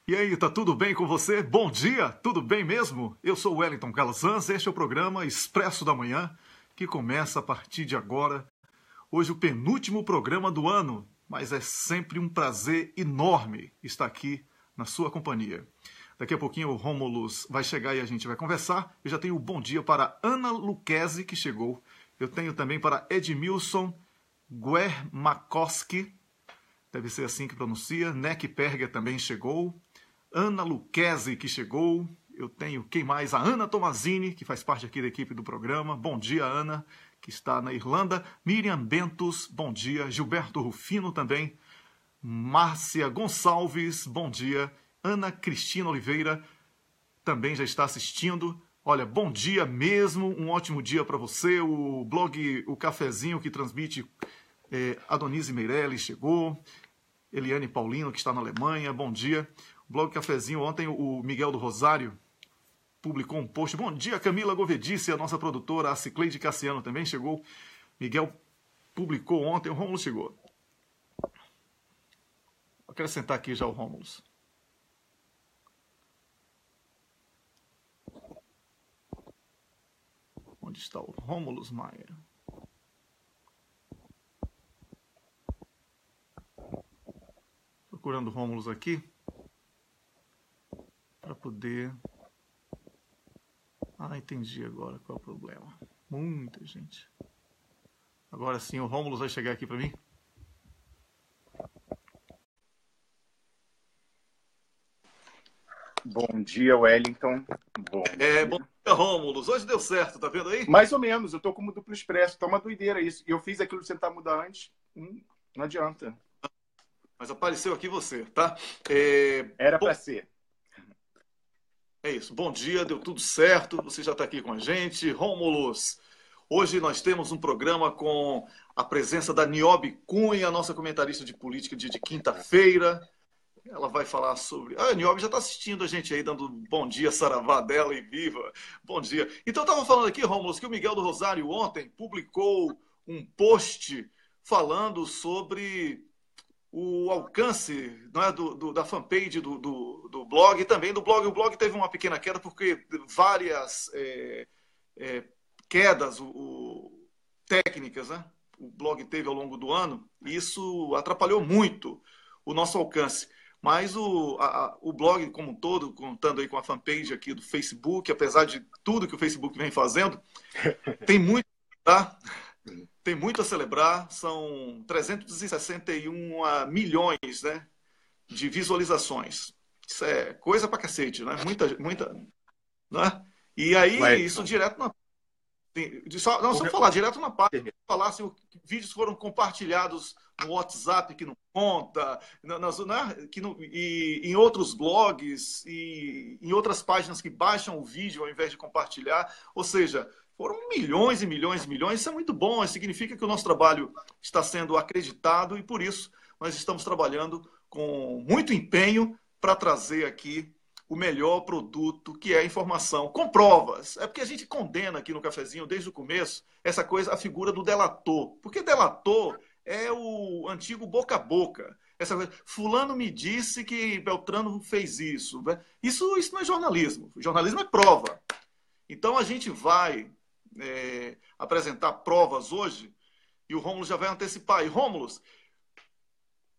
E aí, tá tudo bem com você? Bom dia, tudo bem mesmo? Eu sou o Wellington Calazans, este é o programa Expresso da Manhã, que começa a partir de agora. Hoje o penúltimo programa do ano, mas é sempre um prazer enorme estar aqui na sua companhia. Daqui a pouquinho o Rômulus vai chegar e a gente vai conversar. Eu já tenho um bom dia para Ana Luquezzi, que chegou. Eu tenho também para Edmilson Guermakoski, deve ser assim que pronuncia. Neck Perger também chegou. Ana Luquezzi, que chegou. Eu tenho, quem mais? A Ana Tomazini, que faz parte aqui da equipe do programa. Bom dia, Ana, que está na Irlanda. Miriam Bentos, bom dia. Gilberto Rufino também. Márcia Gonçalves, bom dia. Ana Cristina Oliveira também já está assistindo. Olha, bom dia mesmo, um ótimo dia para você. O blog O Cafezinho, que transmite Adonise Meirelles, chegou. Eliane Paulino, que está na Alemanha, bom dia. O blog Cafezinho, ontem o Miguel do Rosário publicou um post. Bom dia, Camila Govedice, a nossa produtora. A Cicleide Cassiano também chegou. Miguel publicou ontem, o Rômulo chegou. Eu quero sentar aqui já o Rômulo. Onde está o Rômulo Maia? Procurando o Rômulo aqui para poder... Ah, entendi agora qual é o problema. Muita gente. Agora sim, o Rômulo vai chegar aqui para mim. Bom dia, Wellington. Bom dia, Rômulo. Hoje deu certo, tá vendo aí? Mais ou menos, eu tô como duplo expresso. Tá uma doideira isso. Eu fiz aquilo de tentar mudar antes. Não adianta. Mas apareceu aqui você, tá? Era para ser. É isso. Bom dia, deu tudo certo. Você já está aqui com a gente. Rômulus, hoje nós temos um programa com a presença da Niobe Cunha, nossa comentarista de política de quinta-feira. Ela vai falar sobre... a Niobe já está assistindo a gente aí, dando bom dia, saravá dela e viva. Bom dia. Então, eu estava falando aqui, Rômulus, que o Miguel do Rosário ontem publicou um post falando sobre o alcance, não é, da fanpage do blog e também do blog. O blog teve uma pequena queda porque várias quedas técnicas, né? O blog teve ao longo do ano e isso atrapalhou muito o nosso alcance. Mas o blog como um todo, contando aí com a fanpage aqui do Facebook, apesar de tudo que o Facebook vem fazendo, tem muito, tá? Tem muito a celebrar, são 361 milhões, né, de visualizações. Isso é coisa pra cacete, né? Muita, né? E aí, isso direto na... Só falar direto na página, falar se vídeos foram compartilhados no WhatsApp, que não conta, e em outros blogs, e em outras páginas que baixam o vídeo ao invés de compartilhar. Ou seja, foram milhões e milhões e milhões. Isso é muito bom, isso significa que o nosso trabalho está sendo acreditado e, por isso, nós estamos trabalhando com muito empenho para trazer aqui o melhor produto, que é a informação, com provas. É porque a gente condena aqui no Cafezinho, desde o começo, essa coisa, a figura do delator. Porque delator é o antigo boca a boca. Essa coisa, fulano me disse que Beltrano fez isso. Isso não é jornalismo. Jornalismo é prova. Então a gente vai apresentar provas hoje e o Rômulo já vai antecipar. E Rômulo,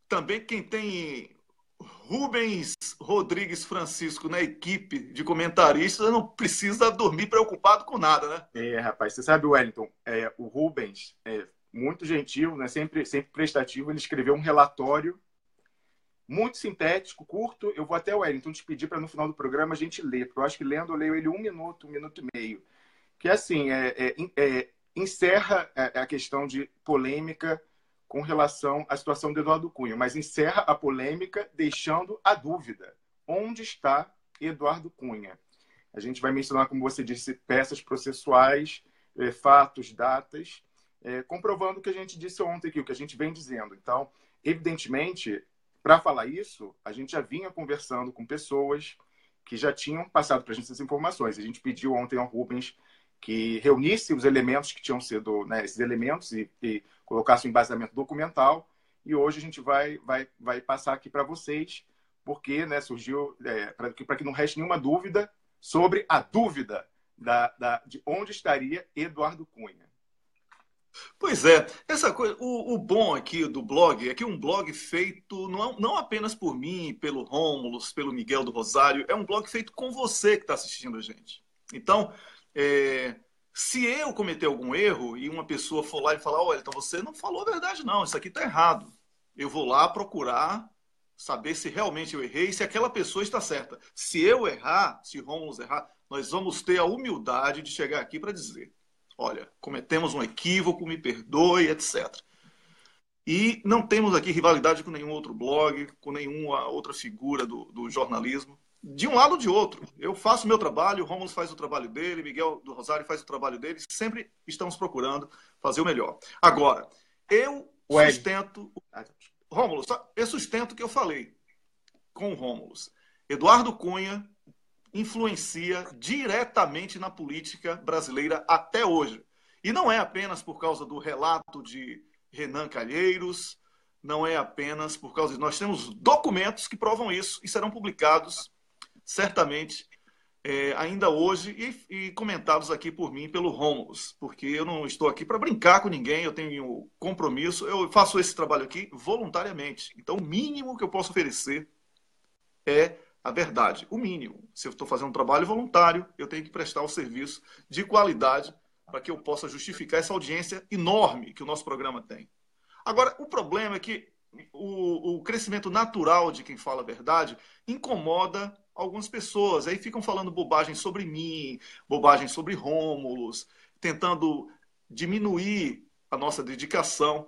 também quem tem Rubens Rodrigues Francisco na equipe de comentaristas não precisa dormir preocupado com nada, né? Rapaz, você sabe, Wellington, o Rubens é muito gentil, né? sempre prestativo. Ele escreveu um relatório muito sintético, curto. Eu vou até, Wellington, te pedir para no final do programa a gente ler, porque eu acho que lendo eu leio ele 1 minuto e meio. Que assim, encerra a questão de polêmica com relação à situação do Eduardo Cunha, mas encerra a polêmica deixando a dúvida. Onde está Eduardo Cunha? A gente vai mencionar, como você disse, peças processuais, fatos, datas, comprovando o que a gente disse ontem aqui, o que a gente vem dizendo. Então, evidentemente, para falar isso, a gente já vinha conversando com pessoas que já tinham passado para a gente essas informações. A gente pediu ontem ao Rubens que reunisse os elementos que tinham sido, né, esses elementos e colocasse um embasamento documental. E hoje a gente vai passar aqui para vocês porque, né, surgiu, para que não reste nenhuma dúvida sobre a dúvida de onde estaria Eduardo Cunha. Pois é, essa coisa, o bom aqui do blog é que um blog feito não apenas por mim, pelo Rômulus, pelo Miguel do Rosário, é um blog feito com você que está assistindo a gente. Então, se eu cometer algum erro e uma pessoa for lá e falar, olha, então você não falou a verdade não, isso aqui está errado. Eu vou lá procurar saber se realmente eu errei e se aquela pessoa está certa. Se eu errar, se Rômulus errar, nós vamos ter a humildade de chegar aqui para dizer, olha, cometemos um equívoco, me perdoe, etc. E não temos aqui rivalidade com nenhum outro blog, com nenhuma outra figura do jornalismo. De um lado ou de outro. Eu faço o meu trabalho, o Rômulus faz o trabalho dele, Miguel do Rosário faz o trabalho dele. Sempre estamos procurando fazer o melhor. Agora, eu sustento... Rômulus, eu sustento o que eu falei com o Rômulus. Eduardo Cunha influencia diretamente na política brasileira até hoje. E não é apenas por causa do relato de Renan Calheiros, não é apenas por causa de... Nós temos documentos que provam isso e serão publicados, certamente, ainda hoje e comentados aqui por mim e pelo Rômulus, porque eu não estou aqui para brincar com ninguém, eu tenho compromisso, eu faço esse trabalho aqui voluntariamente. Então, o mínimo que eu posso oferecer é a verdade, o mínimo. Se eu estou fazendo um trabalho voluntário, eu tenho que prestar um serviço de qualidade para que eu possa justificar essa audiência enorme que o nosso programa tem. Agora, o problema é que o crescimento natural de quem fala a verdade incomoda algumas pessoas. Aí ficam falando bobagem sobre mim, bobagem sobre Rômulus, tentando diminuir a nossa dedicação.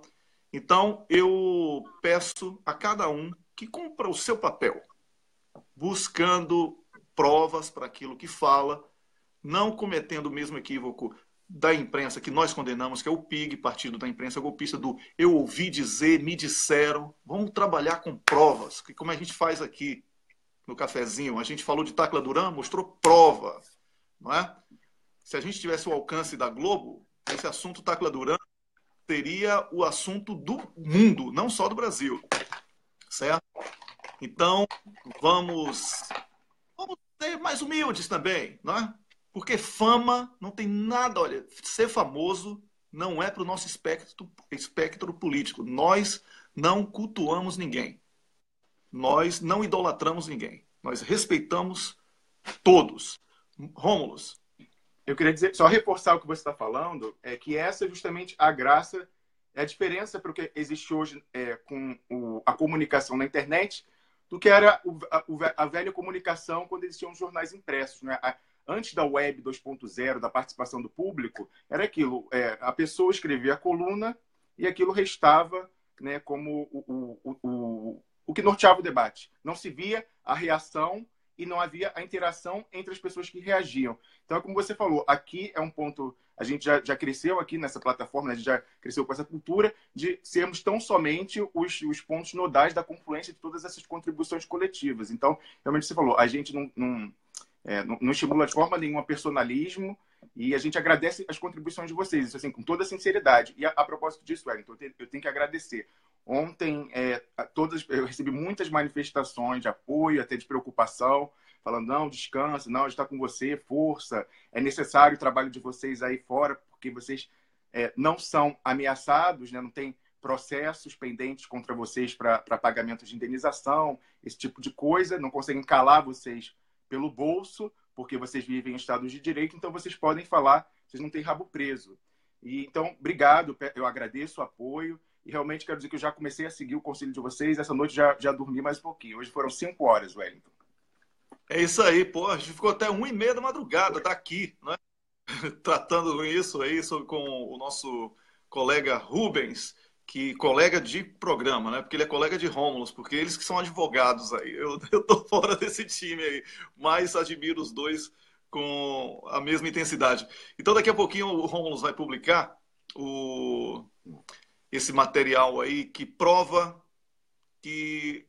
Então, eu peço a cada um que cumpra o seu papel, buscando provas para aquilo que fala, não cometendo o mesmo equívoco da imprensa que nós condenamos, que é o PIG, Partido da Imprensa Golpista, do eu ouvi dizer, me disseram. Vamos trabalhar com provas, que como a gente faz aqui no cafezinho, a gente falou de Tacla Duran, mostrou prova, não é? Se a gente tivesse o alcance da Globo, esse assunto Tacla Duran seria o assunto do mundo, não só do Brasil, certo? Então, vamos ser mais humildes também, não é? Porque fama não tem nada, olha, ser famoso não é para o nosso espectro político. Nós não cultuamos ninguém. Nós não idolatramos ninguém. Nós respeitamos todos. Rômulus. Eu queria dizer, só reforçar o que você está falando, é que essa é justamente a graça, é a diferença para o que existe hoje com a comunicação na internet do que era a velha comunicação quando existiam os jornais impressos, né? Antes da web 2.0, da participação do público, era aquilo, a pessoa escrevia a coluna e aquilo restava, né, como o que norteava o debate. Não se via a reação e não havia a interação entre as pessoas que reagiam. Então, como você falou, aqui é um ponto... A gente já cresceu aqui nessa plataforma, né? A gente já cresceu com essa cultura de sermos tão somente os pontos nodais da confluência de todas essas contribuições coletivas. Então, realmente você falou, a gente não estimula de forma nenhuma personalismo e a gente agradece as contribuições de vocês, isso assim, com toda a sinceridade. E a propósito disso, Wellington, eu tenho que agradecer. Ontem, eu recebi muitas manifestações de apoio, até de preocupação, falando, não, descansa, não, a gente está com você, força, é necessário o trabalho de vocês aí fora, porque vocês não são ameaçados, né? Não tem processos pendentes contra vocês para pagamento de indenização, esse tipo de coisa, não conseguem calar vocês pelo bolso, porque vocês vivem em estados de direito, então vocês podem falar, vocês não têm rabo preso. E, então, obrigado, eu agradeço o apoio, e realmente quero dizer que eu já comecei a seguir o conselho de vocês, essa noite já dormi mais um pouquinho. Hoje foram 5 horas, Wellington. É isso aí, pô. A gente ficou até 1h30 da madrugada, tá aqui, né? Tratando isso aí com o nosso colega Rubens, que colega de programa, né? Porque ele é colega de Rômulus, porque eles que são advogados aí. Eu tô fora desse time aí, mas admiro os dois com a mesma intensidade. Então, daqui a pouquinho o Rômulus vai publicar esse material aí que prova que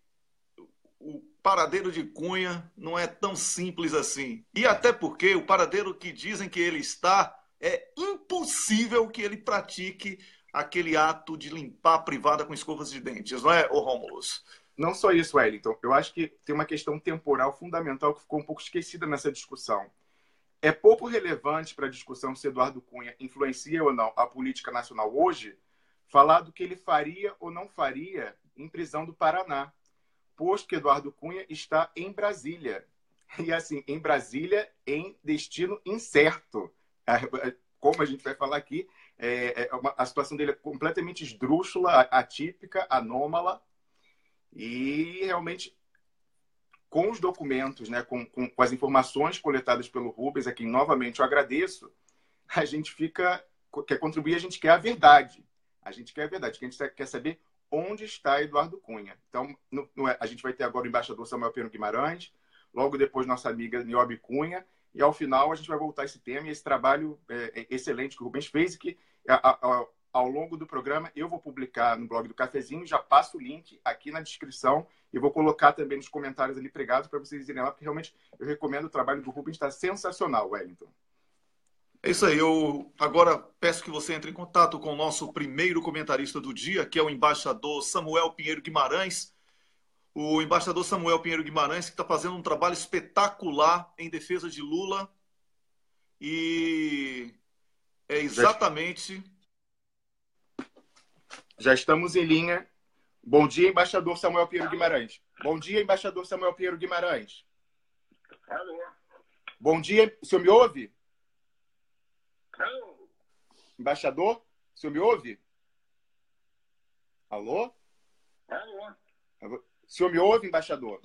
o paradeiro de Cunha não é tão simples assim. E até porque o paradeiro que dizem que ele está, é impossível que ele pratique aquele ato de limpar a privada com escovas de dentes, não é, ô Rômulus? Não só isso, Wellington. Eu acho que tem uma questão temporal fundamental que ficou um pouco esquecida nessa discussão. É pouco relevante para a discussão se Eduardo Cunha influencia ou não a política nacional hoje falar do que ele faria ou não faria em prisão do Paraná, posto que Eduardo Cunha está em Brasília. E assim, em Brasília, em destino incerto. Como a gente vai falar aqui, a situação dele é completamente esdrúxula, atípica, anômala, e realmente com os documentos, né, com as informações coletadas pelo Rubens, a quem novamente eu agradeço, a gente quer contribuir, a gente quer a verdade. A gente quer a verdade, a gente quer saber onde está Eduardo Cunha. Então, a gente vai ter agora o embaixador Samuel Pinheiro Guimarães, logo depois nossa amiga Niobe Cunha, e ao final a gente vai voltar a esse tema e esse trabalho excelente que o Rubens fez e que ao longo do programa eu vou publicar no blog do Cafezinho, já passo o link aqui na descrição e vou colocar também nos comentários ali pregados para vocês irem lá, porque realmente eu recomendo o trabalho do Rubens, está sensacional, Wellington. É isso aí. Eu agora peço que você entre em contato com o nosso primeiro comentarista do dia, que é o embaixador Samuel Pinheiro Guimarães. O embaixador Samuel Pinheiro Guimarães, que está fazendo um trabalho espetacular em defesa de Lula. E é exatamente... Já estamos em linha. Bom dia, embaixador Samuel Pinheiro Guimarães. Bom dia, embaixador Samuel Pinheiro Guimarães. Alô? Bom dia, o senhor me ouve? Alô? Embaixador, o senhor me ouve? Alô? Alô? O senhor me ouve, embaixador?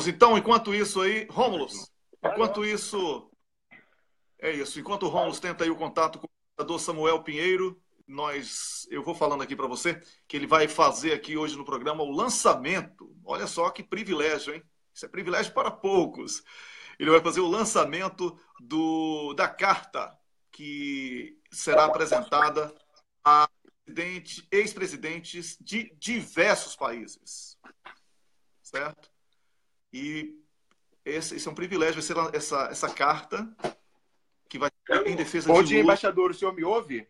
Então, enquanto isso aí, Rômulus, enquanto isso, é isso. Enquanto o Rômulus tenta aí o contato com o embaixador Samuel Pinheiro, eu vou falando aqui para você que ele vai fazer aqui hoje no programa o lançamento. Olha só que privilégio, hein? Isso é privilégio para poucos. Ele vai fazer o lançamento da carta que será apresentada a ex-presidentes de diversos países. Certo? E esse é um privilégio, vai ser essa carta que vai ser em defesa de Lula. Bom dia, embaixador, o senhor me ouve?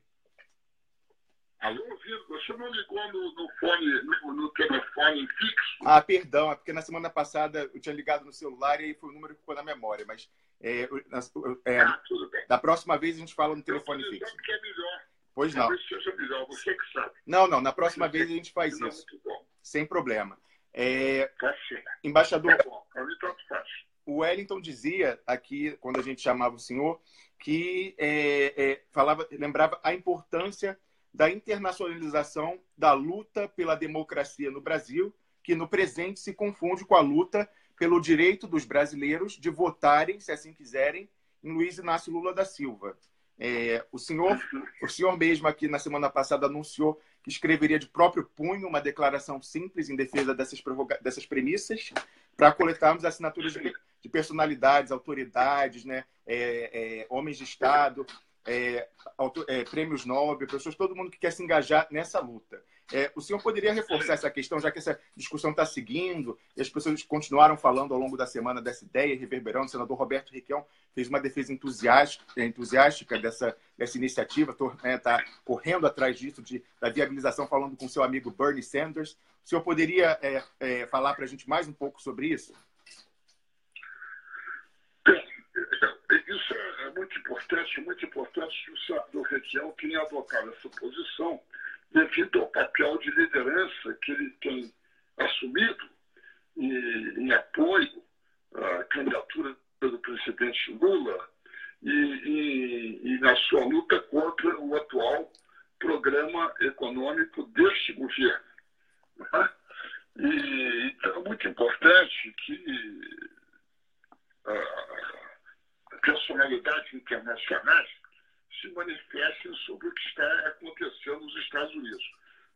Alô, Vitor, você não ligou no telefone fixo? Ah, perdão, é porque na semana passada eu tinha ligado no celular e aí foi o número que ficou na memória, mas tudo bem. da próxima vez a gente fala no telefone fixo. Que é melhor. Pois não. Talvez seja melhor, você que sabe. Não, na próxima vez a gente faz Não, isso. muito bom. Sem problema. Tá certo. Embaixador, Tá bom, pra mim tanto faz. o Wellington dizia aqui, quando a gente chamava o senhor, que lembrava a importância da internacionalização da luta pela democracia no Brasil, que no presente se confunde com a luta pelo direito dos brasileiros de votarem, se assim quiserem, em Luiz Inácio Lula da Silva. O senhor mesmo aqui na semana passada anunciou que escreveria de próprio punho uma declaração simples em defesa dessas premissas para coletarmos assinaturas de personalidades, autoridades, né, homens de Estado, prêmios Nobel, pessoas, todo mundo que quer se engajar nessa luta. O senhor poderia reforçar essa questão, já que essa discussão está seguindo e as pessoas continuaram falando ao longo da semana dessa ideia, reverberando. O senador Roberto Requião fez uma defesa entusiástica dessa iniciativa, está correndo atrás disso, da viabilização, falando com seu amigo Bernie Sanders. O senhor poderia falar para a gente mais um pouco sobre isso? Isso é muito importante que o senador Requião tenha adotado essa posição devido ao papel de liderança que ele tem assumido em apoio à candidatura do presidente Lula e na sua luta contra o atual programa econômico deste governo. Então é muito importante que personalidades internacionais se manifestem sobre o que está acontecendo nos Estados Unidos.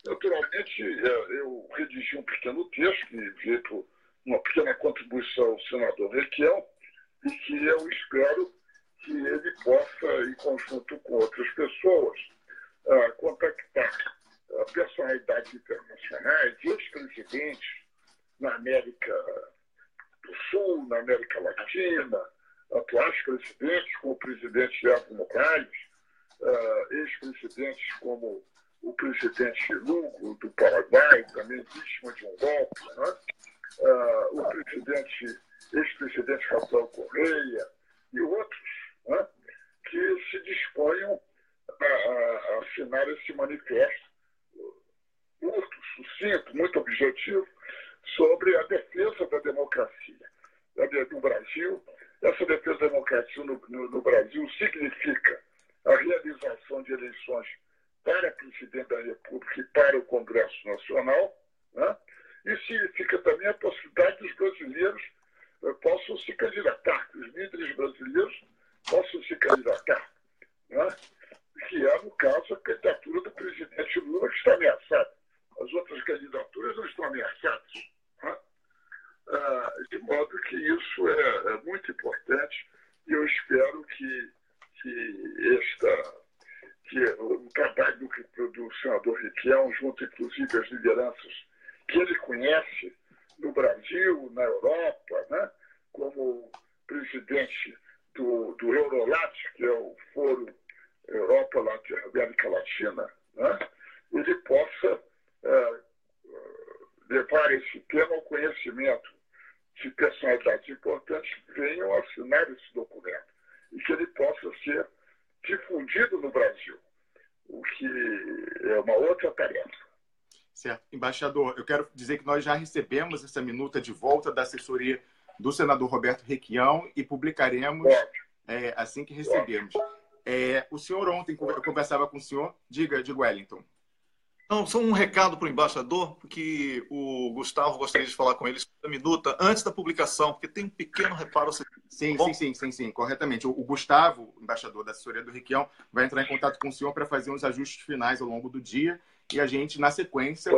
Naturalmente, eu redigi um pequeno texto que veio uma pequena contribuição ao senador Requião e que eu espero que ele possa, em conjunto com outras pessoas, contactar personalidades internacionais, ex-presidentes na América do Sul, na América Latina, atuais presidentes, como o presidente Evo Morales, ex-presidentes como o presidente Lugo, do Paraguai, também vítima de um golpe, né? O ex-presidente Rafael Correia e outros, né? Que se disponham a assinar esse manifesto curto, sucinto, muito objetivo, sobre a defesa da democracia no Brasil. Essa defesa da democracia no Brasil significa a realização de eleições para presidente da República e para o Congresso Nacional, né? E significa também a possibilidade dos brasileiros possam se candidatar, que os líderes brasileiros possam se candidatar, né? Que é, no caso, a candidatura do presidente Lula, que está ameaçada. As outras candidaturas não estão ameaçadas, né? De modo que isso é muito importante e eu espero que o trabalho do senador Requião, junto inclusive às lideranças que ele conhece no Brasil, na Europa, né, como presidente do Eurolat, que é o Foro Europa América Latina, né, ele possa levar esse tema ao conhecimento de personalidades importantes que venham assinar esse documento e que ele possa ser difundido no Brasil, o que é uma outra tarefa. Certo. Embaixador, eu quero dizer que nós já recebemos essa minuta de volta da assessoria do senador Roberto Requião e publicaremos assim que recebermos. O senhor ontem, eu conversava com o senhor, diga, Wellington. Não, só um recado para o embaixador, porque o Gustavo gostaria de falar com ele sobre a minuta antes da publicação, porque tem um pequeno reparo. Sim, corretamente. O Gustavo, embaixador da assessoria do Requião, vai entrar em contato com o senhor para fazer uns ajustes finais ao longo do dia e a gente, na sequência,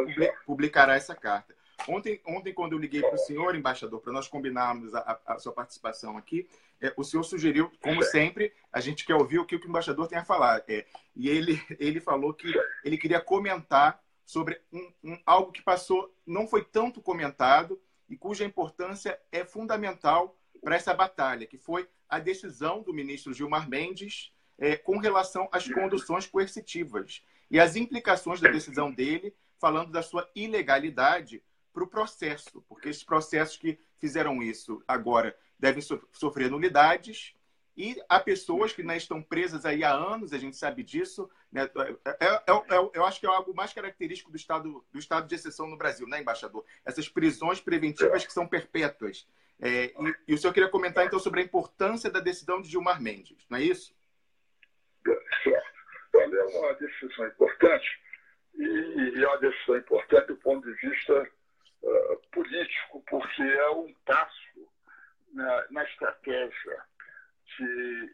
publicará essa carta. Ontem, quando eu liguei para o senhor, embaixador, para nós combinarmos a sua participação aqui, o senhor sugeriu, como sempre, a gente quer ouvir o que o embaixador tem a falar. E ele falou que ele queria comentar sobre algo que passou, não foi tanto comentado e cuja importância é fundamental para essa batalha, que foi a decisão do ministro Gilmar Mendes com relação às conduções coercitivas e as implicações da decisão dele, falando da sua ilegalidade para o processo, porque esses processos que fizeram isso agora devem sofrer nulidades e há pessoas que estão presas aí há anos, a gente sabe disso, né? Eu acho que é algo mais característico do estado de exceção no Brasil, né, embaixador? Essas prisões preventivas que são perpétuas. E o senhor queria comentar, então, sobre a importância da decisão de Gilmar Mendes, não é isso? Certo. Olha, é uma decisão importante e é uma decisão importante do ponto de vista político, porque é um passo na estratégia de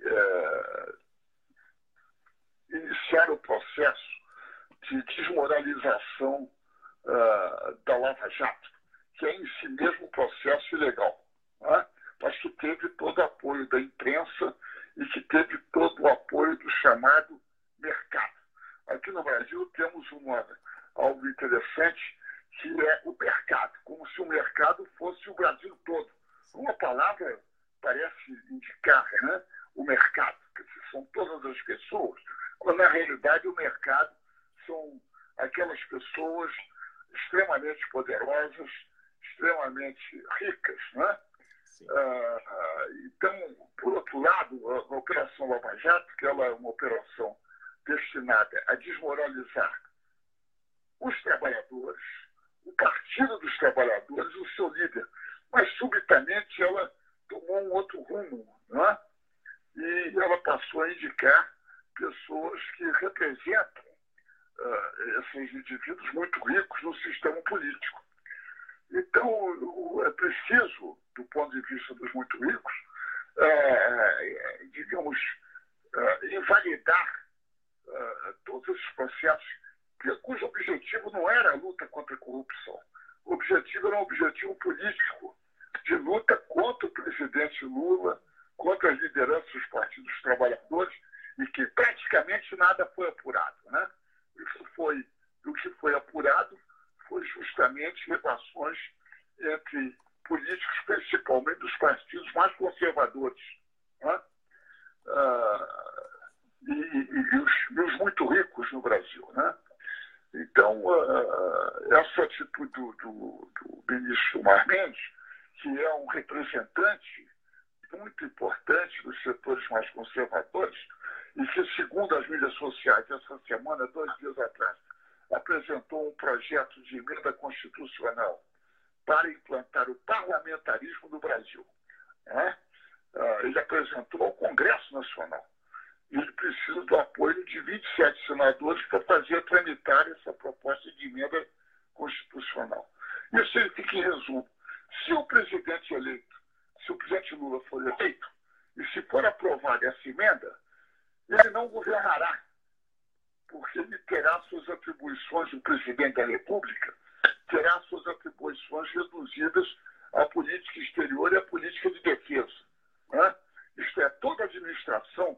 iniciar o processo de desmoralização da Lava Jato, que é em si mesmo um processo ilegal, né? Mas que teve todo o apoio da imprensa e que teve todo o apoio do chamado mercado. Aqui no Brasil temos algo interessante, que é o mercado, como se o mercado fosse o Brasil todo. Uma palavra parece indicar, né, o mercado, que são todas as pessoas, quando na realidade o mercado são aquelas pessoas extremamente poderosas, extremamente ricas, né? Então, por outro lado, a Operação Lava Jato, que ela é uma operação destinada a desmoralizar os trabalhadores, o Partido dos Trabalhadores, o seu líder, mas subitamente ela tomou um outro rumo, né? E ela passou a indicar pessoas que representam esses indivíduos muito ricos no sistema político. Então, é preciso, do ponto de vista dos muito ricos, digamos, invalidar todos esses processos, cujo objetivo não era a luta contra a corrupção. O objetivo era um objetivo político, de luta contra o presidente Lula, contra as lideranças dos partidos dos trabalhadores, e que praticamente nada foi apurado, né? O que foi apurado foi justamente relações entre políticos, principalmente dos partidos mais conservadores, né? E os muito ricos no Brasil, né? Então, essa atitude do ministro Gilmar Mendes, que é um representante muito importante dos setores mais conservadores, e que, segundo as mídias sociais, essa semana, 2 dias atrás, apresentou um projeto de emenda constitucional para implantar o parlamentarismo no Brasil. Né? Ele apresentou ao Congresso Nacional. Ele precisa do apoio de 27 senadores para fazer tramitar essa proposta de emenda constitucional. Isso significa, em resumo, se o presidente Lula for eleito, e se for aprovada essa emenda, ele não governará, porque ele terá suas atribuições, o presidente da República terá suas atribuições reduzidas à política exterior e à política de defesa. Né? Isto é, toda a administração,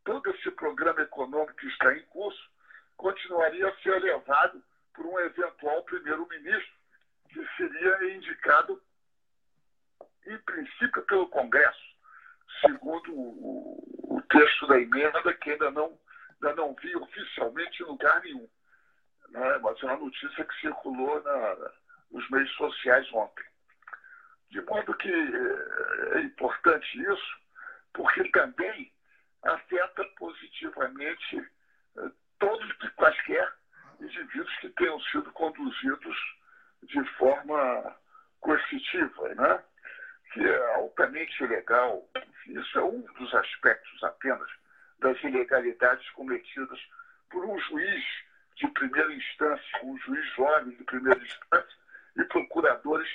todo esse programa econômico que está em curso, continuaria a ser levado por um eventual primeiro-ministro, que seria indicado, em princípio, pelo Congresso, segundo o texto da emenda, que ainda não vi oficialmente em lugar nenhum. Né? Mas é uma notícia que circulou nos meios sociais ontem. De modo que é importante isso, porque também afeta positivamente todos e quaisquer indivíduos que tenham sido conduzidos de forma coercitiva, né? Que é altamente ilegal. Isso é um dos aspectos apenas das ilegalidades cometidas por um juiz de primeira instância, um juiz jovem de primeira instância e procuradores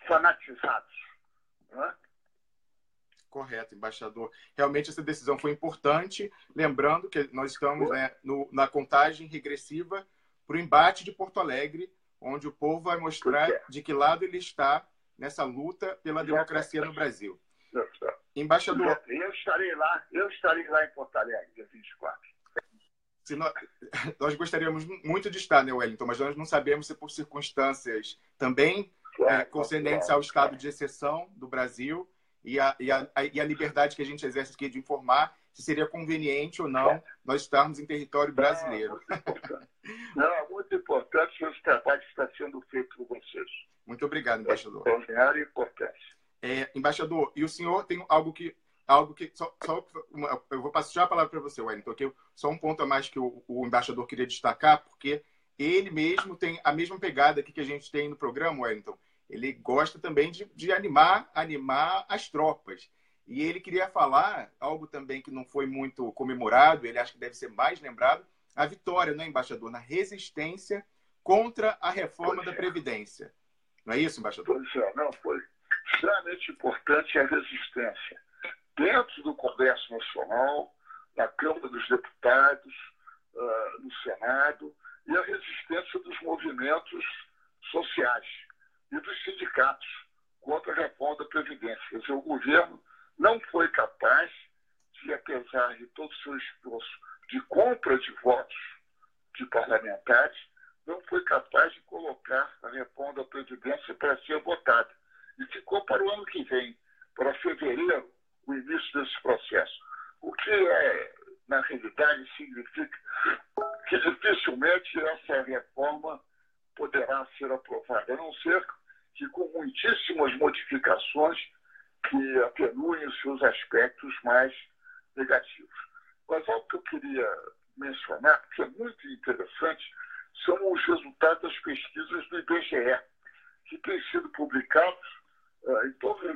fanatizados. Né? Correto, embaixador. Realmente essa decisão foi importante, lembrando que nós estamos, né, na contagem regressiva para o embate de Porto Alegre, onde o povo vai mostrar de que lado ele está nessa luta pela democracia no Brasil. Embaixador... Eu estarei lá em Porto Alegre, dia 24. Nós gostaríamos muito de estar, né, Wellington, mas nós não sabemos se por circunstâncias também concedentes ao estado de exceção do Brasil e a liberdade que a gente exerce aqui de informar se seria conveniente ou não nós estarmos em território brasileiro. Não, muito importante esse trabalho que está sendo feito por vocês. Muito obrigado, embaixador. É importante. Embaixador, e o senhor tem algo que eu vou passar a palavra para você, Wellington, aqui só um ponto a mais que o embaixador queria destacar, porque ele mesmo tem a mesma pegada aqui que a gente tem no programa, Wellington. Ele gosta também de animar as tropas. E ele queria falar algo também que não foi muito comemorado, ele acha que deve ser mais lembrado, a vitória, né, embaixador, na resistência contra a reforma da Previdência. Não é isso, embaixador? Pois é, não, foi extremamente importante a resistência dentro do Congresso Nacional, na Câmara dos Deputados, no Senado, e a resistência dos movimentos sociais e dos sindicatos contra a reforma da Previdência. Quer dizer, o governo não foi capaz de, apesar de todo o seu esforço de compra de votos de parlamentares, não foi capaz de colocar a reforma da Previdência para ser votada. E ficou para o ano que vem, para fevereiro, o início desse processo. O que, na realidade, significa que dificilmente essa reforma poderá ser aprovada, a não ser que com muitíssimas modificações que atenuem os seus aspectos mais negativos. Mas algo que eu queria mencionar, que é muito interessante, são os resultados das pesquisas do IBGE, que têm sido publicados,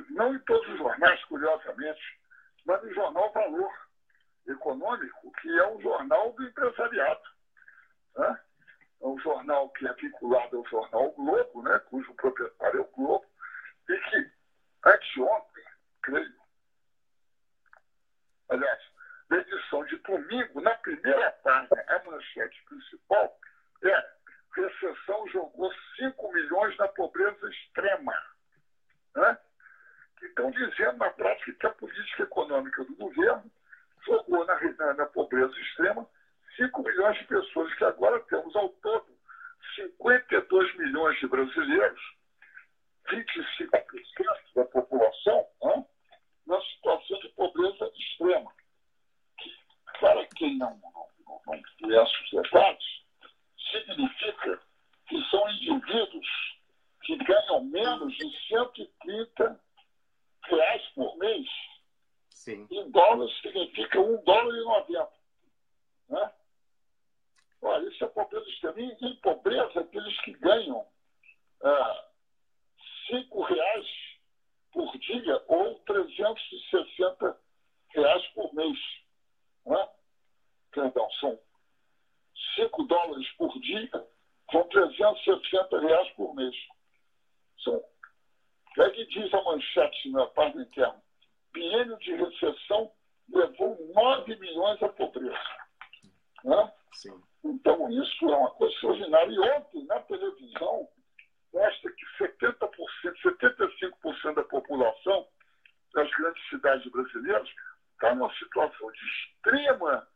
não em todos os jornais, curiosamente, mas no jornal Valor Econômico, que é um jornal do empresariado. Né? É um jornal que é vinculado ao jornal Globo, né? Cujo proprietário é o Globo, e que, anteontem, creio, aliás, na edição de domingo, na primeira página, a manchete principal recessão jogou 5 milhões na pobreza extrema. Né? Que estão dizendo, na prática, que a política econômica do governo jogou na pobreza extrema 5 milhões de pessoas, que agora temos ao todo 52 milhões de brasileiros, 25% da população, né, na situação de pobreza extrema. Que, para quem não conhece os detalhes, significa por mês, Sim. em dólares significa $1,90. Né? Olha, isso é pobreza extrema. Em pobreza, aqueles que ganham R$ 5 por dia ou R$ 360 por mês. Né? Perdão, são $5 por dia, são R$ 360 por mês. É que diz a manchete na página interna. Biênio de recessão levou 9 milhões à pobreza. Né? Sim. Então, isso é uma coisa extraordinária. E ontem, na televisão, mostra que 75% da população das grandes cidades brasileiras está numa situação de extrema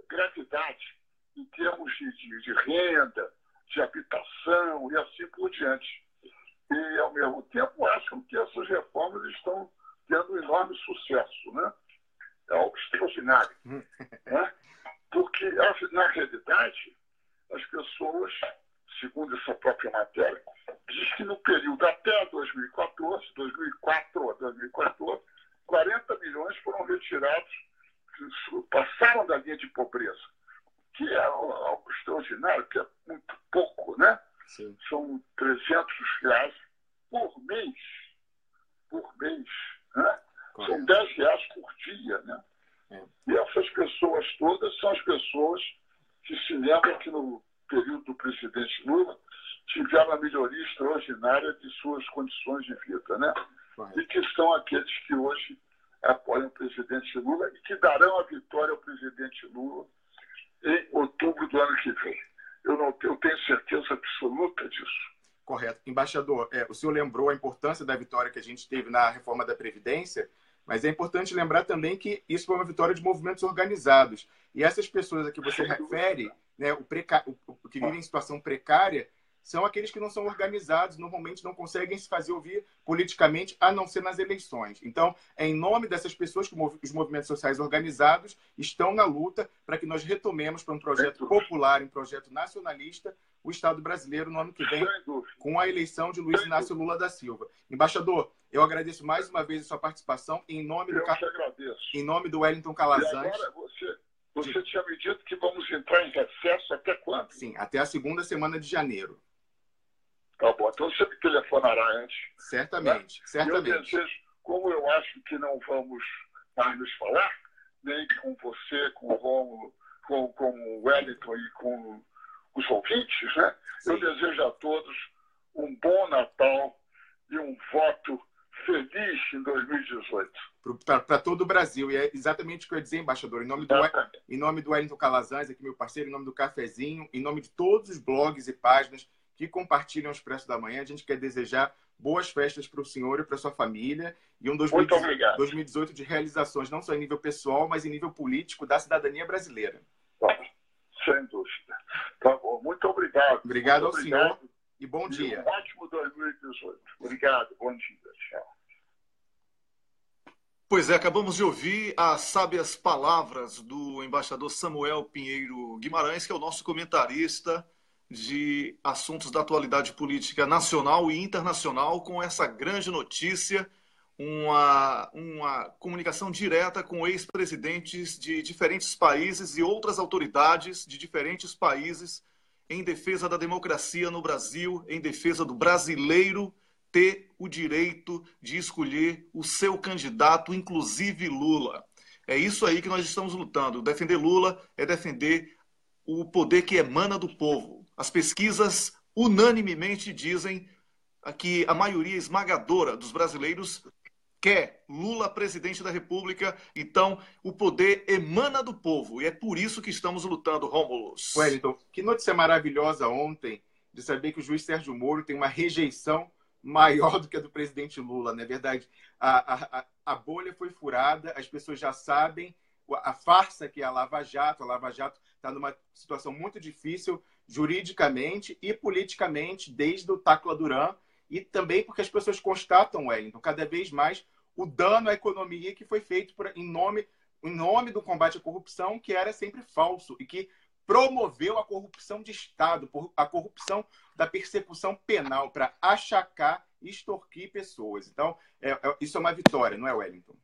gravidade em termos de renda, de habitação e assim por diante. E, ao mesmo tempo, acham que essas reformas estão tendo um enorme sucesso. Né? É algo extraordinário. Né? Porque, na realidade, as pessoas, segundo essa própria matéria, diz que no período até 2014, 2004 a 2014, 40 milhões foram retirados, passaram da linha de pobreza, que é algo extraordinário, que é muito pouco, né? Sim. São R$ 300 por mês. Por mês. Né? São R$ 10 por dia. Né? E essas pessoas todas são as pessoas que se lembram que no período do presidente Lula tiveram a melhoria extraordinária de suas condições de vida. Né? E que são aqueles que hoje apoiam o presidente Lula e que darão a vitória ao presidente Lula em outubro do ano que vem. Eu tenho certeza absoluta disso. Correto. Embaixador, o senhor lembrou a importância da vitória que a gente teve na reforma da Previdência, mas é importante lembrar também que isso foi uma vitória de movimentos organizados. E essas pessoas a que você refere, né, o que vivem em situação precária, são aqueles que não são organizados, normalmente não conseguem se fazer ouvir politicamente, a não ser nas eleições. Então, é em nome dessas pessoas que os movimentos sociais organizados estão na luta para que nós retomemos para um projeto popular, um projeto nacionalista, o Estado brasileiro no ano que vem, com a eleição de Luiz Inácio Lula da Silva. Embaixador, eu agradeço mais uma vez a sua participação em nome do Wellington Calazans. E agora você tinha me dito que vamos entrar em recesso até quando? Sim, até a segunda semana de janeiro. Tá bom, então você me telefonará antes. Certamente, né? certamente. Eu desejo, como eu acho que não vamos mais nos falar, nem com você, com o Rômulo, com o Wellington e com os ouvintes, né? Eu desejo a todos um bom Natal e um voto feliz em 2018. Para todo o Brasil. E é exatamente o que eu ia dizer, embaixador. Em nome do Wellington Calazans, aqui meu parceiro, em nome do Cafezinho, em nome de todos os blogs e páginas que compartilham o Expresso da Manhã, a gente quer desejar boas festas para o senhor e para sua família e um 2018 de realizações, não só em nível pessoal, mas em nível político da cidadania brasileira. Sem dúvida. Tá bom. Muito obrigado. Obrigado ao senhor e bom dia. Um ótimo 2018. Obrigado. Bom dia. Tchau. Pois é, acabamos de ouvir as sábias palavras do embaixador Samuel Pinheiro Guimarães, que é o nosso comentarista de assuntos da atualidade política nacional e internacional, com essa grande notícia, uma comunicação direta com ex-presidentes de diferentes países e outras autoridades de diferentes países em defesa da democracia no Brasil, em defesa do brasileiro ter o direito de escolher o seu candidato, inclusive Lula. É isso aí que nós estamos lutando. Defender Lula é defender o poder que emana do povo. As pesquisas unanimemente dizem que a maioria esmagadora dos brasileiros quer Lula presidente da República, então o poder emana do povo. E é por isso que estamos lutando, Rômulo. Wellington, que notícia maravilhosa ontem de saber que o juiz Sérgio Moro tem uma rejeição maior do que a do presidente Lula, não é verdade? A bolha foi furada, as pessoas já sabem a farsa que é a Lava Jato. A Lava Jato está numa situação muito difícil juridicamente e politicamente desde o Tacla Duran, e também porque as pessoas constatam, Wellington, cada vez mais o dano à economia que foi feito em nome do combate à corrupção, que era sempre falso e que promoveu a corrupção de Estado, a corrupção da persecução penal para achacar e extorquir pessoas. Então, isso é uma vitória, não é, Wellington?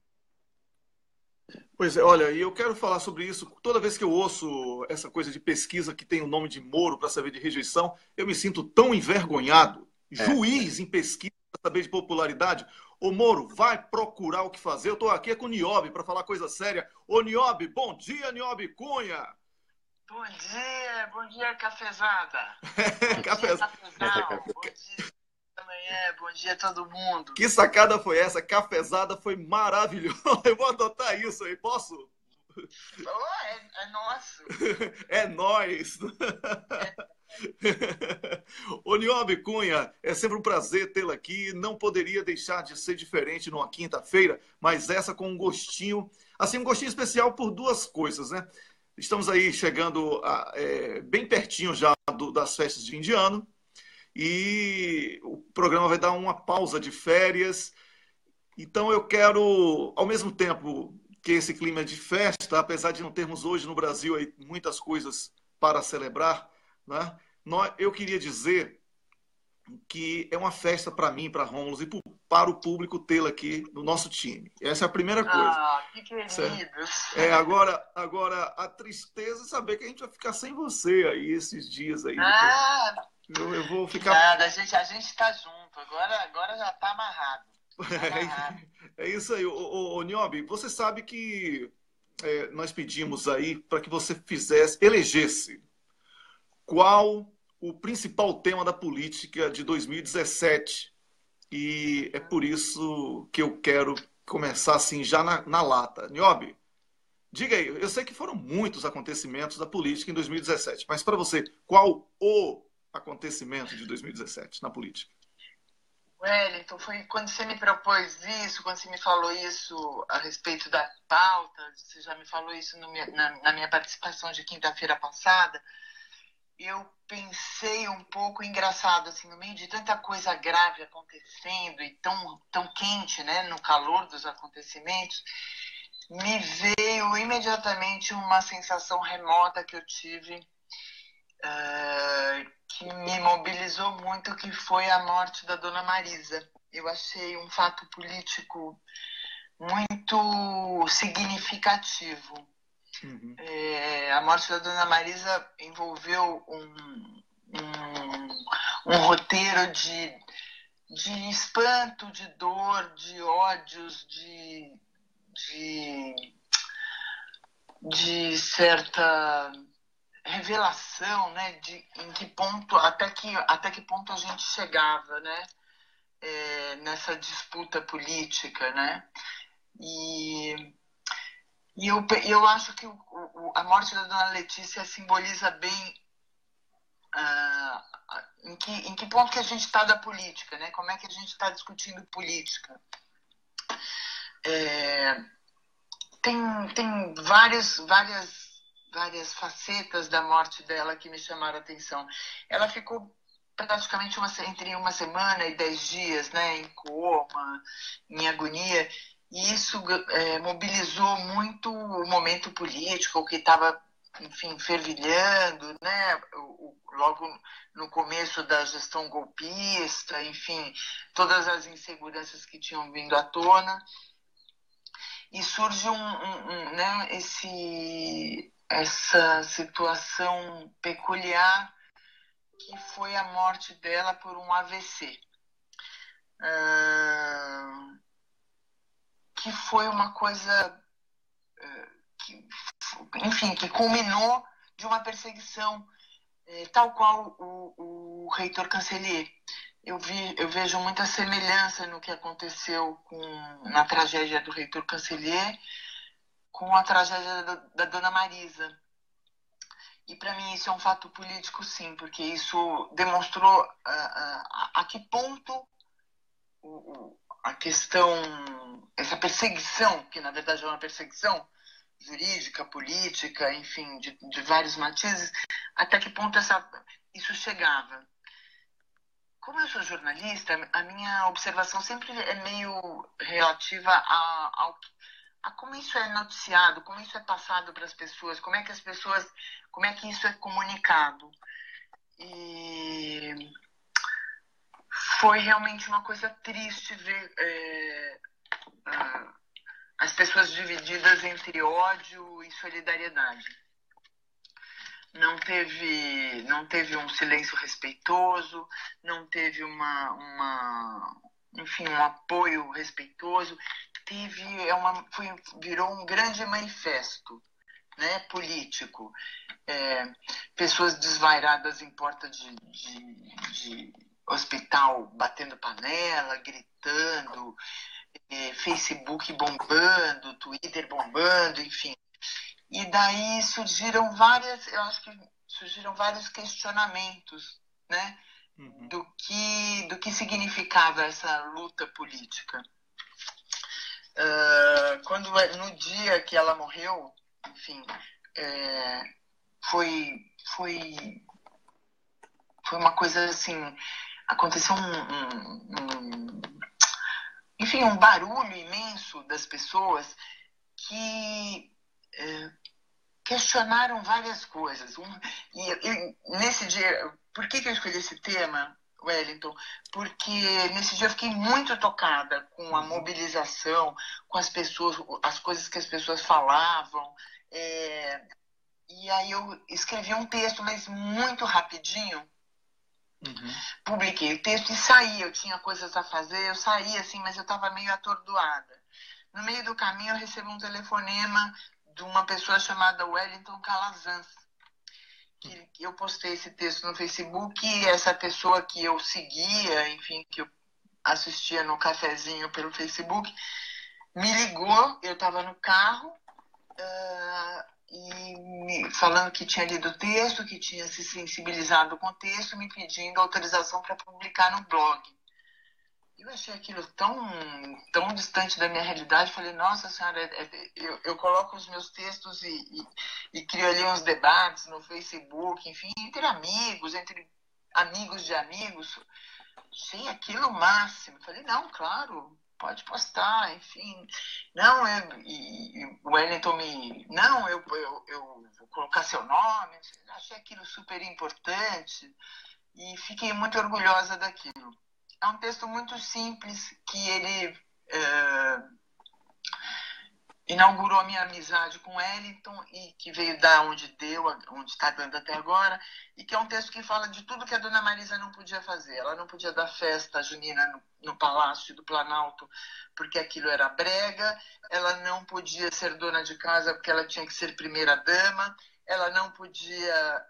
Pois é, olha, e eu quero falar sobre isso. Toda vez que eu ouço essa coisa de pesquisa que tem o nome de Moro para saber de rejeição, eu me sinto tão envergonhado. Juiz em pesquisa para saber de popularidade. Ô Moro, vai procurar o que fazer. Eu estou aqui com o Niobe para falar coisa séria. Ô Niobe, bom dia, Niobe Cunha. Bom dia, cafezada. Cafezada. Bom dia amanhã, bom dia a todo mundo. Que sacada foi essa? Cafezada foi maravilhoso. Eu vou adotar isso aí, posso? É nosso. É nóis. Ô Niobe Cunha, é sempre um prazer tê-la aqui. Não poderia deixar de ser diferente numa quinta-feira, mas essa com um gostinho, assim, um gostinho especial por duas coisas, né? Estamos aí chegando bem pertinho já das festas de fim de ano e o programa vai dar uma pausa de férias. Então eu quero, ao mesmo tempo que esse clima de festa, apesar de não termos hoje no Brasil aí muitas coisas para celebrar, né? Eu queria dizer que é uma festa para mim, para Rômulo e para o público tê-la aqui no nosso time. Essa é a primeira coisa. Ah, que queridos. Agora, a tristeza é saber que a gente vai ficar sem você aí esses dias aí. Eu vou ficar... Nada, a gente está junto. Agora já está amarrado. É isso aí. Ô Niobe, você sabe que nós pedimos aí para que você elegesse qual o principal tema da política de 2017. E é por isso que eu quero começar assim, já na lata. Niobe, diga aí, eu sei que foram muitos acontecimentos da política em 2017, mas para você, qual o acontecimento de 2017 na política? Wellington, foi quando você me propôs isso, quando você me falou isso a respeito da pauta, você já me falou isso na minha participação de quinta-feira passada, eu pensei um pouco engraçado, assim, no meio de tanta coisa grave acontecendo e tão quente, né, no calor dos acontecimentos, me veio imediatamente uma sensação remota que eu tive, que me mobilizou muito, que foi a morte da Dona Marisa. Eu achei um fato político muito significativo. Uhum. A morte da Dona Marisa envolveu um roteiro de espanto, de dor, de ódios, de certa revelação, né, em que ponto, até que ponto a gente chegava, né, nessa disputa política, né, e eu acho que a morte da Dona Letícia simboliza bem em que ponto que a gente está da política, né, como é que a gente está discutindo política. Tem várias facetas da morte dela que me chamaram a atenção. Ela ficou praticamente entre uma semana e 10 dias, né, em coma, em agonia, e isso mobilizou muito o momento político, que estava, enfim, fervilhando, né, logo no começo da gestão golpista, enfim, todas as inseguranças que tinham vindo à tona. E surge né, essa situação peculiar que foi a morte dela por um AVC. Que foi uma coisa que culminou de uma perseguição, tal qual o reitor Cancellier. Eu vejo muita semelhança no que aconteceu na tragédia do reitor Cancellier com a tragédia da Dona Marisa. E para mim isso é um fato político, sim, porque isso demonstrou a que ponto a questão, essa perseguição, que na verdade é uma perseguição jurídica, política, enfim, de vários matizes, até que ponto isso chegava. Como eu sou jornalista, a minha observação sempre é meio relativa a como isso é noticiado, como isso é passado para as pessoas, como é que isso é comunicado. E foi realmente uma coisa triste ver as pessoas divididas entre ódio e solidariedade. Não teve um silêncio respeitoso, não teve enfim, um apoio respeitoso. Virou um grande manifesto, né, político. Pessoas desvairadas em porta de hospital, batendo panela, gritando, Facebook bombando, Twitter bombando, enfim. E daí surgiram vários questionamentos, né, do que significava essa luta política. No dia que ela morreu, enfim, foi uma coisa assim, aconteceu enfim, um barulho imenso das pessoas que questionaram várias coisas. E nesse dia, por que eu escolhi esse tema, Wellington? Porque nesse dia eu fiquei muito tocada com a mobilização, com as pessoas, as coisas que as pessoas falavam. E aí eu escrevi um texto, mas muito rapidinho. Publiquei o texto e saí. Eu tinha coisas a fazer, eu saí assim, mas eu estava meio atordoada. No meio do caminho eu recebo um telefonema de uma pessoa chamada Wellington Calazans, que eu postei esse texto no Facebook, e essa pessoa que eu seguia, enfim, que eu assistia no cafezinho pelo Facebook, me ligou, eu estava no carro, e falando que tinha lido o texto, que tinha se sensibilizado com o texto, me pedindo autorização para publicar no blog. Eu achei aquilo tão distante da minha realidade. Falei, nossa senhora, eu coloco os meus textos e crio ali uns debates no Facebook, enfim, entre amigos de amigos. Achei aquilo o máximo. Falei, não, claro, pode postar, enfim. Não, o Wellington eu vou colocar seu nome. Achei aquilo super importante e fiquei muito orgulhosa daquilo. É um texto muito simples que ele inaugurou a minha amizade com Wellington e que veio da onde está dando até agora, e que é um texto que fala de tudo que a Dona Marisa não podia fazer. Ela não podia dar festa junina no Palácio do Planalto porque aquilo era brega, ela não podia ser dona de casa porque ela tinha que ser primeira-dama, ela não podia